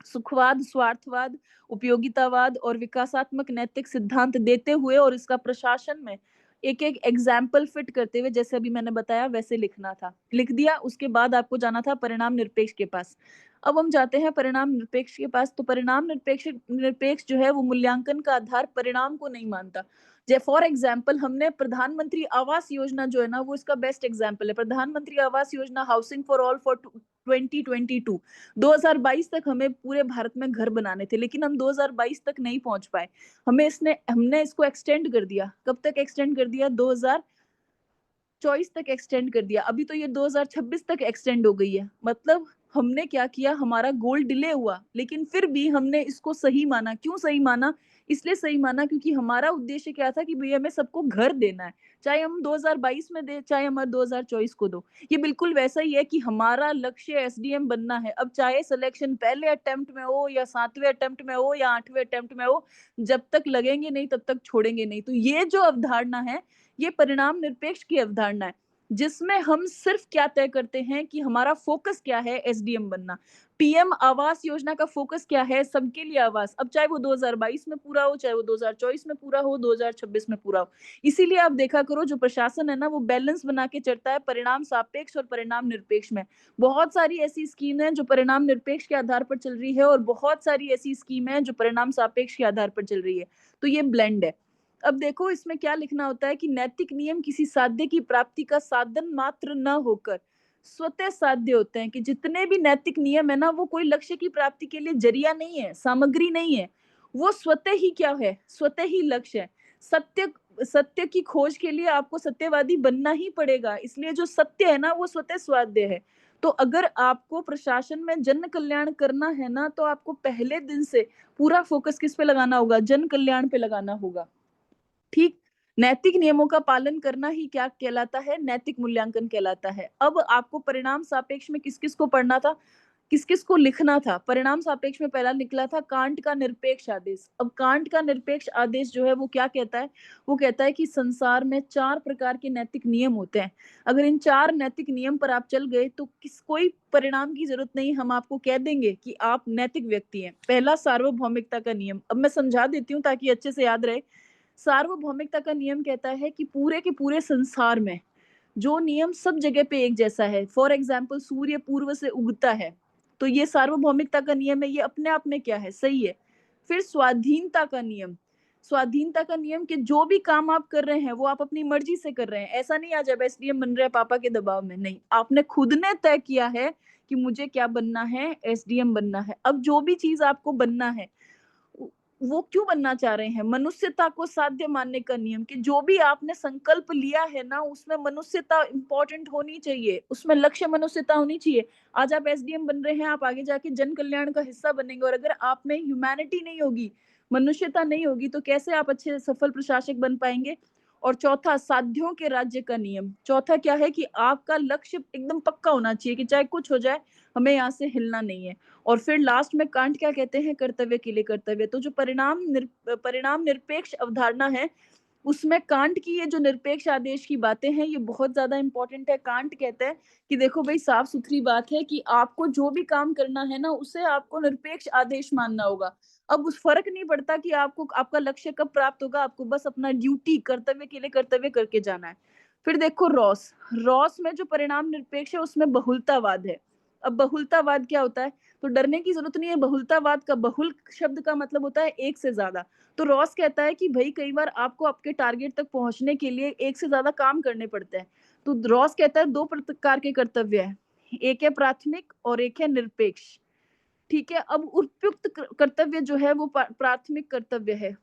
सुखवाद, स्वार्थवाद, उपयोगितावाद और विकासात्मक नैतिक सिद्धांत देते हुए, और इसका प्रशासन में एक एक एग्जाम्पल फिट करते हुए, जैसे अभी मैंने बताया वैसे लिखना था। लिख दिया, उसके बाद आपको जाना था परिणाम निरपेक्ष के पास। अब हम जाते हैं परिणाम निरपेक्ष के पास। तो परिणाम निरपेक्ष निरपेक्ष जो है वो मूल्यांकन का आधार परिणाम को नहीं मानता। जैसे फॉर एग्जाम्पल हमने प्रधानमंत्री आवास योजना जो है ना, वो इसका बेस्ट एग्जाम्पल है। प्रधानमंत्री Awas Yojana, housing for all for 2022, 2022 तक हमें पूरे भारत में घर बनाने थे, लेकिन हम 2022 तक नहीं पहुंच पाए। हमने इसको एक्सटेंड कर दिया। कब तक एक्सटेंड कर दिया? 2024 तक एक्सटेंड कर दिया। अभी तो ये 2026 तक एक्सटेंड हो गई है। मतलब हमने क्या किया, हमारा गोल डिले हुआ, लेकिन फिर भी हमने इसको सही माना। क्यों सही माना? इसलिए सही माना क्योंकि हमारा उद्देश्य क्या था कि भैया हमें सबको घर देना है, चाहे हम 2022 में दे, चाहे हम 2024 को दो। ये बिल्कुल वैसा ही है कि हमारा लक्ष्य एसडीएम बनना है। अब चाहे सिलेक्शन पहले अटेम्प्ट में हो या 7वें अटेम्प्ट में हो या 8वें अटेम्प्ट में हो, जब तक लगेंगे नहीं तब तक छोड़ेंगे नहीं। तो ये जो अवधारणा है, ये परिणाम निरपेक्ष की अवधारणा है, जिसमें हम सिर्फ क्या तय करते हैं कि हमारा फोकस क्या है, एसडीएम बनना। पीएम आवास योजना का फोकस क्या है? सबके लिए आवास। अब चाहे वो 2022 में पूरा हो, चाहे वो 2024 में पूरा हो, 2026 में पूरा हो। इसीलिए आप देखा करो, जो प्रशासन है ना, वो बैलेंस बना के चलता है परिणाम सापेक्ष और परिणाम निरपेक्ष में। बहुत सारी ऐसी स्कीम है जो परिणाम निरपेक्ष के आधार पर चल रही है, और बहुत सारी ऐसी स्कीम है जो परिणाम सापेक्ष के आधार पर चल रही है। तो ये ब्लेंड है। अब देखो इसमें क्या लिखना होता है कि नैतिक नियम किसी साध्य की प्राप्ति का साधन मात्र न होकर स्वतः साध्य होते हैं। कि जितने भी नैतिक नियम है ना, वो कोई लक्ष्य की प्राप्ति के लिए जरिया नहीं है, सामग्री नहीं है, वो स्वतः ही क्या है? स्वतः ही लक्ष्य है। सत्य सत्य की खोज के लिए आपको सत्यवादी बनना ही पड़ेगा, इसलिए जो सत्य है ना, वो स्वतः स्वाध्य है। तो अगर आपको प्रशासन में जन कल्याण करना है ना, तो आपको पहले दिन से पूरा फोकस किस पे लगाना होगा? जन कल्याण पे लगाना होगा। ठीक। नैतिक नियमों का पालन करना ही क्या कहलाता है? नैतिक मूल्यांकन कहलाता है। अब आपको परिणाम सापेक्ष में किस किस को पढ़ना था, किस किस को लिखना था? परिणाम सापेक्ष में पहला निकला था कांट का निरपेक्ष आदेश। अब कांट का निरपेक्ष आदेश जो है वो क्या कहता है? वो कहता है कि संसार में 4 प्रकार के नैतिक नियम होते हैं। अगर इन 4 नैतिक नियम पर आप चल गए तो कोई परिणाम की जरूरत नहीं, हम आपको कह देंगे कि आप नैतिक व्यक्ति हैं। पहला, सार्वभौमिकता का नियम। अब मैं समझा देती हूँ ताकि अच्छे से याद रहे। सार्वभौमिकता का नियम कहता है कि पूरे के पूरे संसार में जो नियम सब जगह पे एक जैसा है। फॉर एग्जाम्पल, सूर्य पूर्व से उगता है, तो ये सार्वभौमिकता का नियम है, ये अपने आप में क्या है? सही है। फिर स्वाधीनता का नियम। स्वाधीनता का नियम कि जो भी काम आप कर रहे हैं वो आप अपनी मर्जी से कर रहे हैं। ऐसा नहीं आज अब एसडीएम बन रहे हैं पापा के दबाव में, नहीं, आपने खुद ने तय किया है कि मुझे क्या बनना है, एसडीएम बनना है। अब जो भी चीज आपको बनना है, वो क्यों बनना चाह रहे हैं? मनुष्यता को साध्य मानने का नियम। कि जो भी आपने संकल्प लिया है ना, उसमें मनुष्यता इंपॉर्टेंट होनी चाहिए, उसमें लक्ष्य मनुष्यता होनी चाहिए। आज आप एसडीएम बन रहे हैं, आप आगे जाके जन कल्याण का हिस्सा बनेंगे, और अगर आप में ह्यूमैनिटी नहीं होगी, मनुष्यता नहीं होगी तो कैसे आप अच्छे सफल प्रशासक बन पाएँगे? और चौथा, साध्यों के राज्य का नियम। चौथा क्या है कि आपका लक्ष्य एकदम पक्का होना चाहिए कि चाहे कुछ हो जाए, हमें यहाँ से हिलना नहीं है। और फिर लास्ट में कांट क्या कहते हैं? कर्तव्य के लिए कर्तव्य। तो जो परिणाम निरपेक्ष अवधारणा है, उसमें कांट की ये जो निरपेक्ष आदेश की बातें हैं, ये बहुत ज़्यादा इम्पोर्टेंट है। कांट कहते हैं कि देखो भई, साफ-सुथरी बात है कि आपको जो भी काम करना है ना, उसे आपको निरपेक्ष आदेश मानना होगा। अब उस फ़र्क नहीं पड़ता कि आपको आपका लक्ष्य कब प्राप्त होगा, आपको बस अपना ड्यूटी कर्तव्य के लिए कर्तव्य करके जाना है। फिर देखो रॉस, रॉस में जो परिणाम निरपेक्ष है, उसमें बहुलतावाद है। अब बहुलतावाद क्या होता है? तो डरने की ज़रूरत नहीं है, बहुलतावाद का बहुल शब्द का मतलब होता है एक से ज़्यादा। तो रॉस कहता है कि भई कई बार आपको आपके टारगेट तक पहुँचने के लिए एक से ज़्यादा काम करने पड़ते हैं। तो रॉस कहता है 2 प्रकार के कर्तव्य हैं, एक है प्राथमिक और एक है निरपेक्ष। ठीक है? अब उपयुक्त कर्तव्य जो है वो प्राथमिक कर्तव्य है।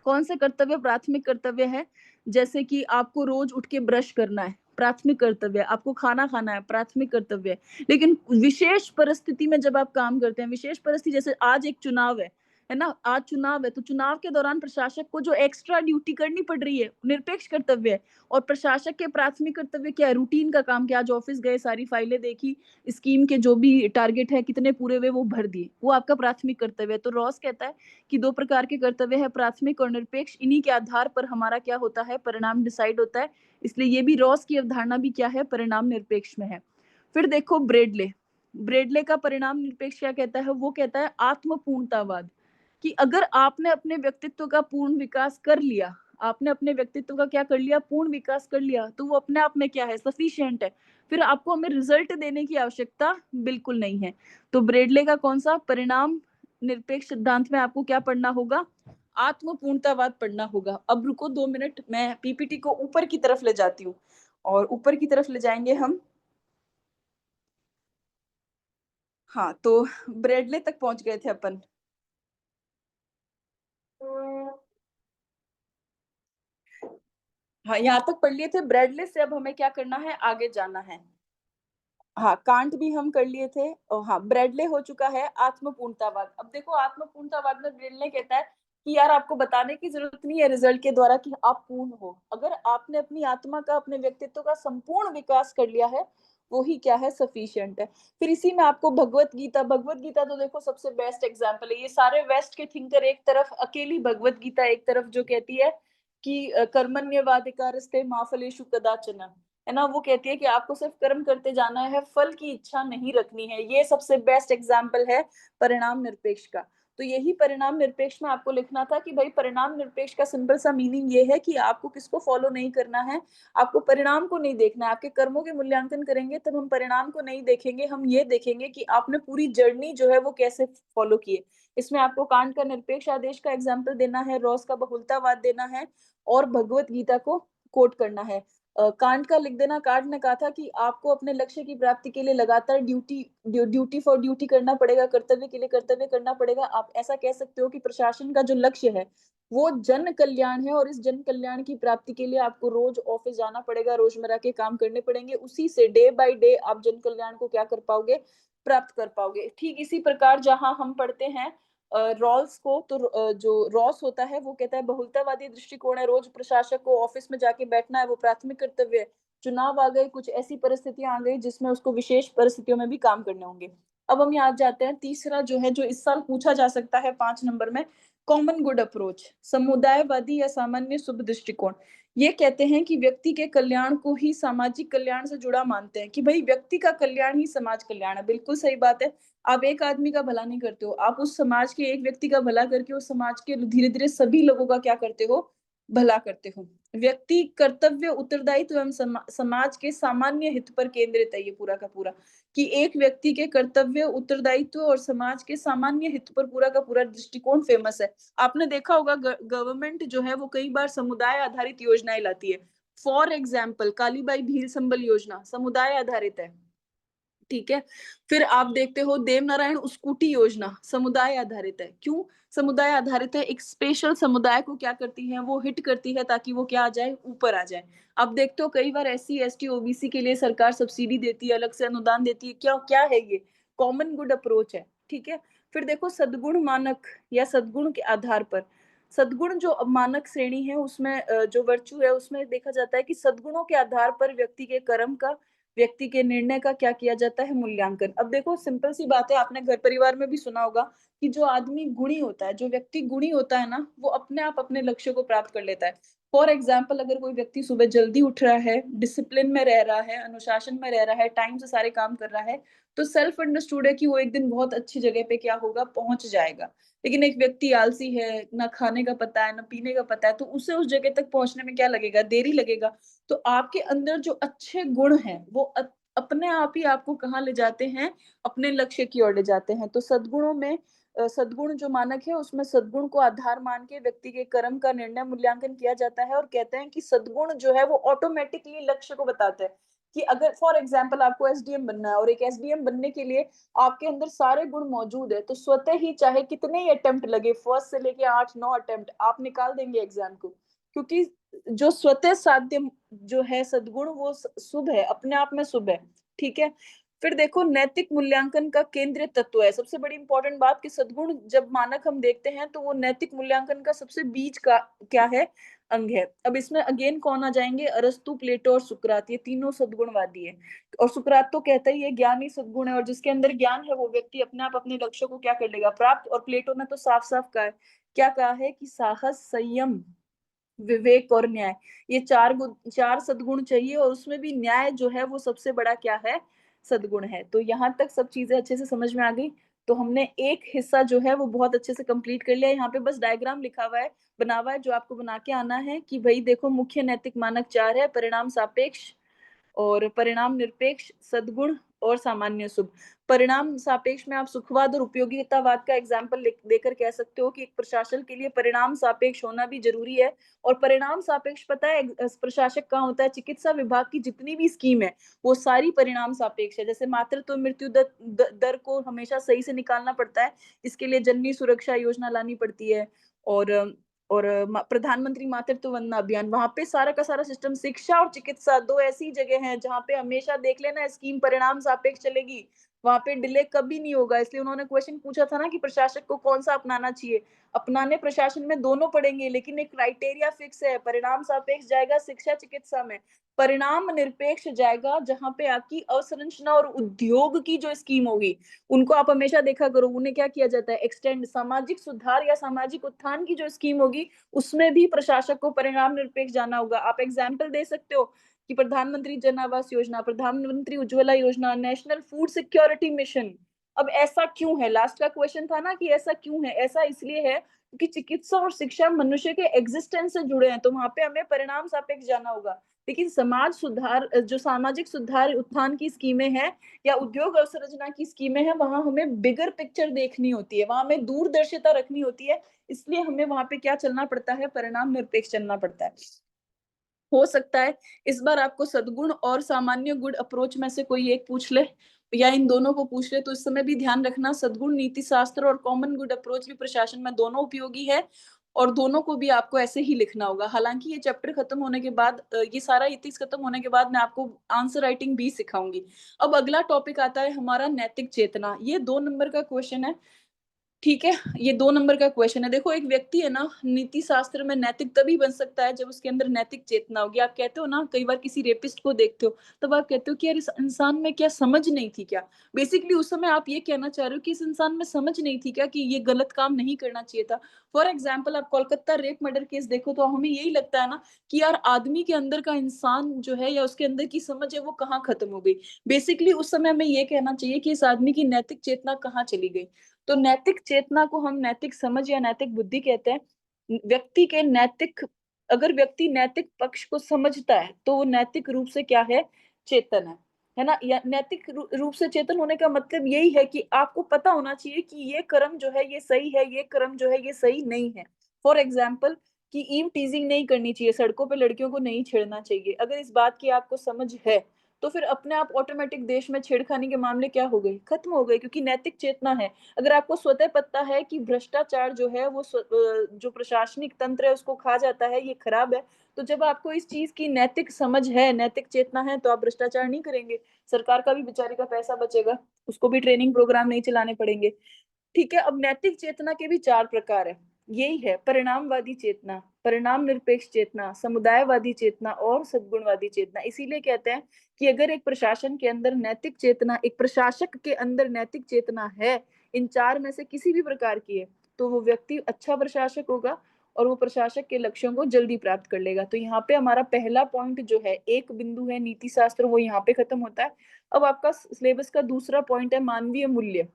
कौन से कर्तव्य प्राथमिक कर्तव्य है? जैसे कि आपको रोज़ उठ के ब्रश करना है, प्राथमिक कर्तव्य है। आपको खाना खाना है, प्राथमिक कर्तव्य है। लेकिन विशेष परिस्थिति में जब आप काम करते हैं, विशेष परिस्थिति जैसे आज एक चुनाव है ना? आज चुनाव है, तो चुनाव के दौरान प्रशासक को जो एक्स्ट्रा ड्यूटी करनी पड़ रही है, निरपेक्ष कर्तव्य है। और प्रशासक के प्राथमिक कर्तव्य क्या है? रूटीन का काम किया, आज ऑफ़िस गए, सारी फाइलें देखी, स्कीम के जो भी टारगेट है, कितने पूरे हुए, वो भर दिए। वो आपका प्राथमिक कर्तव्य है। तो रॉस कहता है कि 2 प्रकार के कर्तव्य हैं, प्राथमिक और निरपेक्ष। इन्हीं के आधार पर हमारा क्या होता है, परिणाम डिसाइड होता है। इसलिए ये भी रॉस की अवधारणा भी क्या है, परिणाम निरपेक्ष में है। फिर देखो ब्रेडले, ब्रेडले का परिणाम निरपेक्ष क्या कहता है? वो कहता है आत्मपूर्णतावाद, कि अगर आपने अपने व्यक्तित्व का पूर्ण विकास कर लिया, आपने अपने व्यक्तित्व का क्या कर लिया? पूर्ण विकास कर लिया, तो वो अपने आप में क्या है? सफिशिएंट है। फिर आपको हमें रिजल्ट देने की आवश्यकता बिल्कुल नहीं है। तो ब्रेडले का कौन-सा परिणाम निरपेक्ष सिद्धांत में आपको क्या पढ़ना होगा? आत्मपूर्णतावाद पढ़ना होगा। अब रुको 2 मिनट, मैं पीपीटी को ऊपर की तरफ ले जाती हूँ और ऊपर की तरफ ले जाएँगे हम। हाँ, तो ब्रेडले तक पहुँच गए थे अपन। हाँ, यहाँ तक पढ़ लिए थे। ब्रेडले से अब हमें क्या करना है? आगे जाना है। हाँ, कांट भी हम कर लिए थे और हाँ, ब्रेडले हो चुका है आत्मपूर्णतावाद। अब देखो आत्मपूर्णतावाद में ब्रेडले कहता है कि यार आपको बताने की ज़रूरत नहीं है रिज़ल्ट के द्वारा कि आप पूर्ण हो। अगर आपने अपनी आत्मा का, अपने व्यक्तित्व का संपूर्ण विकास कर लिया है, वो ही क्या है? सफिशिएंट है। फिर इसी में आपको भगवत गीता तो देखो सबसे बेस्ट एग्ज़ाम्पल है। ये सारे वेस्ट के थिंकर एक तरफ, अकेली भगवत गीता एक तरफ जो कहती है कि कर्मण्येवाधिकारस्ते मा फलेषु कदाचन। है ना? वो कहती है कि आपको सिर्फ कर्म करते जाना है, फल की इच्छा नहीं रखनी है। ये सबसे बेस्ट एग्ज़ाम्पल है परिणाम निरपेक्ष का। तो यही परिणाम निरपेक्ष में आपको लिखना था कि भई परिणाम निरपेक्ष का सिंपल सा मीनिंग ये है कि आपको किसको फ़ॉलो नहीं करना है, आपको परिणाम को नहीं देखना है। आपके कर्मों के मूल्यांकन करेंगे तब हम परिणाम को नहीं देखेंगे, हम ये देखेंगे कि आपने पूरी जर्नी जो है वो कैसे फ़ॉलो की है। इसमें आपको कांट का निरपेक्ष आदेश का एग्ज़ाम्पल देना है, रॉस का बहुलतावाद देना है और भगवत गीता को कोट करना है। कांट का लिख देना, कांट ने कहा था कि आपको अपने लक्ष्य की प्राप्ति के लिए लगातार ड्यूटी फॉर ड्यूटी करना पड़ेगा, कर्तव्य के लिए कर्तव्य करना पड़ेगा। आप ऐसा कह सकते हो कि प्रशासन का जो लक्ष्य है, वो जन कल्याण है और इस जन कल्याण की प्राप्ति के लिए आपको रोज़ ऑफ़िस जाना पड़ेगा, रोज़मर्रा के काम करने पड़ेंगे। उसी से डे बाय डे आप जन कल्याण को क्या कर पाओगे? प्राप्त कर पाओगे। ठीक इसी प्रकार जहाँ हम पढ़ते हैं रॉल्स को, तो जो रॉस होता है वो कहता है बहुलतावादी दृष्टिकोण है, रोज प्रशासक को ऑफिस में जाके बैठना है, वो प्राथमिक कर्तव्य है। चुनाव आ गए, कुछ ऐसी परिस्थितियां आ गई जिसमें उसको विशेष परिस्थितियों में भी काम करने होंगे। अब हम यहाँ जाते हैं तीसरा जो है, जो इस साल पूछा जा सकता है 5 नंबर में, कॉमन गुड अप्रोच, समुदायवादी या सामान्य शुभ दृष्टिकोण। ये कहते हैं कि व्यक्ति के कल्याण को ही सामाजिक कल्याण से जुड़ा मानते हैं, कि भाई व्यक्ति का कल्याण ही समाज कल्याण है। बिल्कुल सही बात है। आप एक आदमी का भला नहीं करते हो, आप उस समाज के एक व्यक्ति का भला करके उस समाज के धीरे-धीरे सभी लोगों का क्या करते हो? भला करते हो। व्यक्ति कर्तव्य, उत्तरदायित्व एवं समाज के सामान्य हित पर केंद्रित है ये पूरा का पूरा, कि एक व्यक्ति के कर्तव्य, उत्तरदायित्व और समाज के सामान्य हित पर पूरा का पूरा दृष्टिकोण फेमस है। आपने देखा होगा गवर्नमेंट जो है वो कई बार समुदाय आधारित योजनाएँ लाती है। फॉर एग्ज़ाम्पल कालीबाई भील संबल योजना समुदाय आधारित है। ठीक है? फिर आप देखते हो देवनारायण उस्कूटी योजना समुदाय आधारित है। क्यों समुदाय आधारित है? एक स्पेशल समुदाय को क्या करती है, वो हिट करती है ताकि वो क्या आ जाए, ऊपर आ जाए। आप देखते हो कई बार एससी, एसटी, ओबीसी के लिए सरकार सब्सिडी देती है, अलग से अनुदान देती है। क्या क्या है ये? कॉमन गुड अप्रोच है। ठीक है? फिर देखो सद्गुण मानक या सद्गुण के आधार पर, सद्गुण जो मानक श्रेणी है उसमें जो वर्चू है उसमें देखा जाता है कि सद्गुणों के आधार पर व्यक्ति के कर्म का, व्यक्ति के निर्णय का क्या किया जाता है, मूल्यांकन। अब देखो सिंपल सी बात है, आपने घर परिवार में भी सुना होगा कि जो आदमी गुणी होता है, जो व्यक्ति गुणी होता है ना, वो अपने आप अपने लक्ष्य को प्राप्त कर लेता है। फॉर एग्जाम्पल अगर कोई व्यक्ति सुबह जल्दी उठ रहा है, डिसिप्लिन में रह रहा है, अनुशासन में रह रहा है, टाइम से सारे काम कर रहा है, तो सेल्फ अंडरस्टूड है कि वो एक दिन बहुत अच्छी जगह पे क्या होगा, पहुंच जाएगा। लेकिन एक व्यक्ति आलसी है, ना खाने का पता है, ना पीने का पता है, तो उसे उस जगह तक पहुंचने में क्या लगेगा, देरी लगेगा। तो आपके अंदर जो अच्छे गुण हैं वो अपने आप ही आपको कहाँ ले जाते हैं, अपने लक्ष्य की ओर ले जाते हैं। तो सद्गुणों में सद्गुण जो मानक है उसमें सद्गुण को आधार मान के व्यक्ति के कर्म का निर्णय मूल्यांकन किया जाता है, और कहते हैं कि सद्गुण जो है वो ऑटोमेटिकली लक्ष्य को बताते हैं कि अगर फॉर एग्जाम्पल आपको एसडीएम बनना है, और एक एसडीएम बनने के लिए आपके अंदर सारे गुण मौजूद है, तो स्वतः ही चाहे कितने ही अटेम्प्ट लगे, फर्स्ट से लेके 8-9 अटेम्प्ट, आप निकाल देंगे एग्जाम को, क्योंकि जो स्वतः साध्य जो है सद्गुण वो शुभ है, अपने आप में शुभ है। ठीक है। फिर देखो नैतिक मूल्यांकन का केंद्रीय तत्व है, सबसे बड़ी इंपॉर्टेंट बात कि सद्गुण जब मानक हम देखते हैं तो वो नैतिक मूल्यांकन का सबसे बीच का क्या है, अंग है। अब इसमें अगेन कौन आ जाएंगे, अरस्तु, प्लेटो और सुकरात, ये तीनों सद्गुणवादी है। और सुकरात तो कहता ही है ज्ञान ही सद्गुण है, और जिसके अंदर ज्ञान है वो व्यक्ति अपने आप अपने लक्ष्य को क्या कर लेगा, प्राप्त। और प्लेटो ने तो साफ साफ कहा है, क्या कहा है कि साहस, संयम, विवेक और न्याय, ये चार सद्गुण चाहिए, और उसमें भी न्याय जो है वो सबसे बड़ा क्या है, सद्गुण है। तो यहाँ तक सब चीजें अच्छे से समझ में आ गई। तो हमने एक हिस्सा जो है वो बहुत अच्छे से कंप्लीट कर लिया। यहाँ पे बस डायग्राम लिखा हुआ है, बना हुआ है, जो आपको बना के आना है कि भाई देखो मुख्य नैतिक मानक 4 है, परिणाम सापेक्ष और परिणाम निरपेक्ष, सद्गुण और सामान्य शुभ। परिणाम सापेक्ष में आप सुखवाद और उपयोगितावाद का एग्जाम्पल देकर कह सकते हो कि एक प्रशासन के लिए परिणाम सापेक्ष होना भी जरूरी है। और परिणाम सापेक्ष पता है प्रशासक कहाँ होता है, चिकित्सा विभाग की जितनी भी स्कीम है वो सारी परिणाम सापेक्ष है। जैसे मातृत्व मृत्यु दर को हमेशा सही से निकालना पड़ता है, इसके लिए जननी सुरक्षा योजना लानी पड़ती है। और प्रधानमंत्री मातृत्व वंदना अभियान, वहां पे सारा का सारा सिस्टम, शिक्षा और चिकित्सा दो ऐसी जगह हैं जहां पे हमेशा देख लेना स्कीम परिणाम सापेक्ष चलेगी, वहां पे डिले कभी नहीं होगा। इसलिए उन्होंने क्वेश्चन पूछा था ना कि प्रशासक को कौन सा अपनाना चाहिए, अपनाने प्रशासन में दोनों पड़ेंगे, लेकिन एक क्राइटेरिया फिक्स है, परिणाम सापेक्ष जाएगा शिक्षा चिकित्सा में, परिणाम निरपेक्ष जाएगा जहां पे आपकी अवसंरचना और उद्योग की जो स्कीम होगी उनको आप हमेशा देखा करो, उन्हें क्या किया जाता है, एक्सटेंड। सामाजिक सुधार या सामाजिक उत्थान की जो स्कीम होगी उसमें भी प्रशासक को परिणाम निरपेक्ष जाना होगा। आप एग्जाम्पल दे सकते हो कि प्रधानमंत्री जन आवास योजना, प्रधानमंत्री उज्ज्वला योजना, नेशनल फूड सिक्योरिटी मिशन। अब ऐसा क्यों है, लास्ट का क्वेश्चन था ना कि ऐसा क्यों है, ऐसा इसलिए है क्योंकि चिकित्सा और शिक्षा मनुष्य के एग्जिस्टेंस से जुड़े हैं, तो वहां पे हमें परिणाम सापेक्ष जाना होगा। लेकिन समाज सुधार, जो सामाजिक सुधार उत्थान की स्कीमें हैं या उद्योग अवसंरचना की स्कीमें हैं, वहां हमें बिगर पिक्चर देखनी होती है, वहां हमें दूरदर्शिता रखनी होती है, इसलिए हमें वहां पे क्या चलना पड़ता है, परिणाम निरपेक्ष चलना पड़ता है। हो सकता है इस बार आपको सद्गुण और सामान्य गुण अप्रोच में से कोई एक पूछ ले, या इन दोनों को पूछ ले, तो इस समय भी ध्यान रखना सद्गुण नीति शास्त्र और कॉमन गुड अप्रोच भी प्रशासन में दोनों उपयोगी है, और दोनों को भी आपको ऐसे ही लिखना होगा। हालांकि ये चैप्टर खत्म होने के बाद, ये सारा इथिक्स खत्म होने के बाद मैं आपको आंसर राइटिंग भी सिखाऊंगी। अब अगला टॉपिक आता है हमारा नैतिक चेतना, ये 2 नंबर का क्वेश्चन है। ठीक है, ये 2 नंबर का क्वेश्चन है। देखो एक व्यक्ति है ना, नीति शास्त्र में नैतिक तभी बन सकता है जब उसके अंदर नैतिक चेतना होगी। आप कहते हो ना, कई बार किसी रेपिस्ट को देखते हो तब आप कहते हो कि यार इस इंसान में क्या समझ नहीं थी क्या, बेसिकली उस समय आप ये कहना चाह रहे हो कि इस इंसान में समझ नहीं थी क्या कि ये गलत काम नहीं करना चाहिए था। फॉर एग्जाम्पल आप कोलकाता रेप मर्डर केस देखो तो हमें यही लगता है ना कि यार आदमी के अंदर का इंसान जो है या उसके अंदर की समझ है वो कहाँ खत्म हो गई। बेसिकली उस समय हमें ये कहना चाहिए कि इस आदमी की नैतिक चेतना कहाँ चली गई। तो नैतिक चेतना को हम नैतिक समझ या नैतिक बुद्धि कहते हैं। व्यक्ति के नैतिक, अगर व्यक्ति नैतिक पक्ष को समझता है तो वो नैतिक रूप से क्या है, चेतन है ना। या नैतिक रूप से चेतन होने का मतलब यही है कि आपको पता होना चाहिए कि ये कर्म जो है ये सही है, ये कर्म जो है ये सही नहीं है। फॉर एग्जाम्पल कि ईव टीजिंग नहीं करनी चाहिए, सड़कों पे लड़कियों को नहीं छेड़ना चाहिए, अगर इस बात की आपको समझ है तो फिर अपने आप ऑटोमेटिक देश में छेड़खानी के मामले क्या हो गए, खत्म हो गए, क्योंकि नैतिक चेतना है। अगर आपको स्वतः पता है कि भ्रष्टाचार जो है वो जो प्रशासनिक तंत्र है उसको खा जाता है, ये खराब है, तो जब आपको इस चीज की नैतिक समझ है, नैतिक चेतना है, तो आप भ्रष्टाचार नहीं करेंगे, सरकार का भी बेचारे का पैसा बचेगा, उसको भी ट्रेनिंग प्रोग्राम नहीं चलाने पड़ेंगे। ठीक है, अब नैतिक चेतना के भी 4 प्रकार हैं। यही है परिणामवादी चेतना, परिणाम निरपेक्ष चेतना, समुदायवादी चेतना और सद्गुणवादी चेतना। इसीलिए कहते हैं कि अगर एक प्रशासन के अंदर नैतिक चेतना, एक प्रशासक के अंदर नैतिक चेतना है, इन 4 में से किसी भी प्रकार की है, तो वो व्यक्ति अच्छा प्रशासक होगा और वो प्रशासक के लक्ष्यों को जल्दी प्राप्त कर लेगा। तो यहाँ पे हमारा पहला पॉइंट जो है, एक बिंदु है नीति शास्त्र, वो यहाँ पे खत्म होता है। अब आपका सिलेबस का दूसरा पॉइंट है मानवीय मूल्य।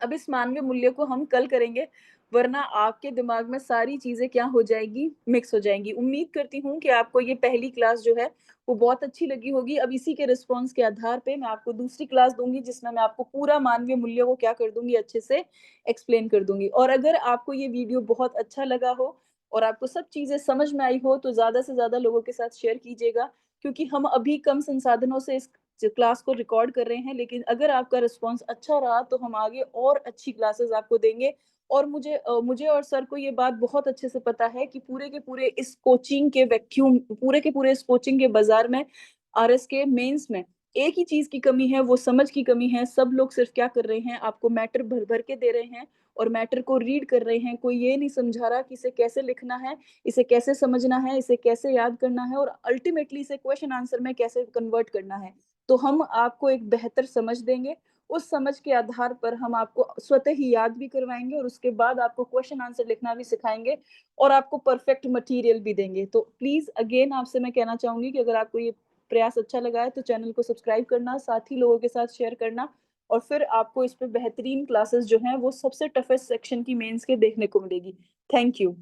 अब इस मानवीय मूल्य को हम कल करेंगे, वरना आपके दिमाग में सारी चीजें क्या हो जाएगी, मिक्स हो जाएंगी। उम्मीद करती हूँ कि आपको ये पहली क्लास जो है वो बहुत अच्छी लगी होगी। अब इसी के रिस्पॉन्स के आधार पे मैं आपको दूसरी क्लास दूंगी, जिसमें मैं आपको पूरा मानवीय मूल्य को क्या कर दूंगी, अच्छे से एक्सप्लेन कर दूंगी। और अगर आपको ये वीडियो बहुत अच्छा लगा हो और आपको सब चीजें समझ में आई हो, तो ज्यादा से ज्यादा लोगों के साथ शेयर कीजिएगा, क्योंकि हम अभी कम संसाधनों से इस क्लास को रिकॉर्ड कर रहे हैं। लेकिन अगर आपका रिस्पॉन्स अच्छा रहा तो हम आगे और अच्छी क्लासेस आपको देंगे। और मुझे और सर को ये बात बहुत अच्छे से पता है कि पूरे के पूरे इस कोचिंग के वैक्यूम, पूरे के पूरे इस कोचिंग के बाजार में, आरएस के मेंस में एक ही चीज की कमी है, वो समझ की कमी है। सब लोग सिर्फ क्या कर रहे हैं, आपको मैटर भर भर के दे रहे हैं और मैटर को रीड कर रहे हैं। कोई ये नहीं समझा रहा कि इसे कैसे लिखना है, इसे कैसे समझना है, इसे कैसे याद करना है, और अल्टीमेटली इसे क्वेश्चन आंसर में कैसे कन्वर्ट करना है। तो हम आपको एक बेहतर समझ देंगे। उस समझ के आधार पर हम आपको स्वतः ही याद भी करवाएंगे और उसके बाद आपको क्वेश्चन आंसर लिखना भी सिखाएंगे और आपको परफेक्ट मटेरियल भी देंगे। तो प्लीज अगेन आपसे मैं कहना चाहूंगी कि अगर आपको ये प्रयास अच्छा लगा है तो चैनल को सब्सक्राइब करना, साथ ही लोगों के साथ शेयर करना, और फिर आपको इस पे बेहतरीन क्लासेस जो हैं वो सबसे टफेस्ट सेक्शन की मेंस के देखने को मिलेगी। Thank you.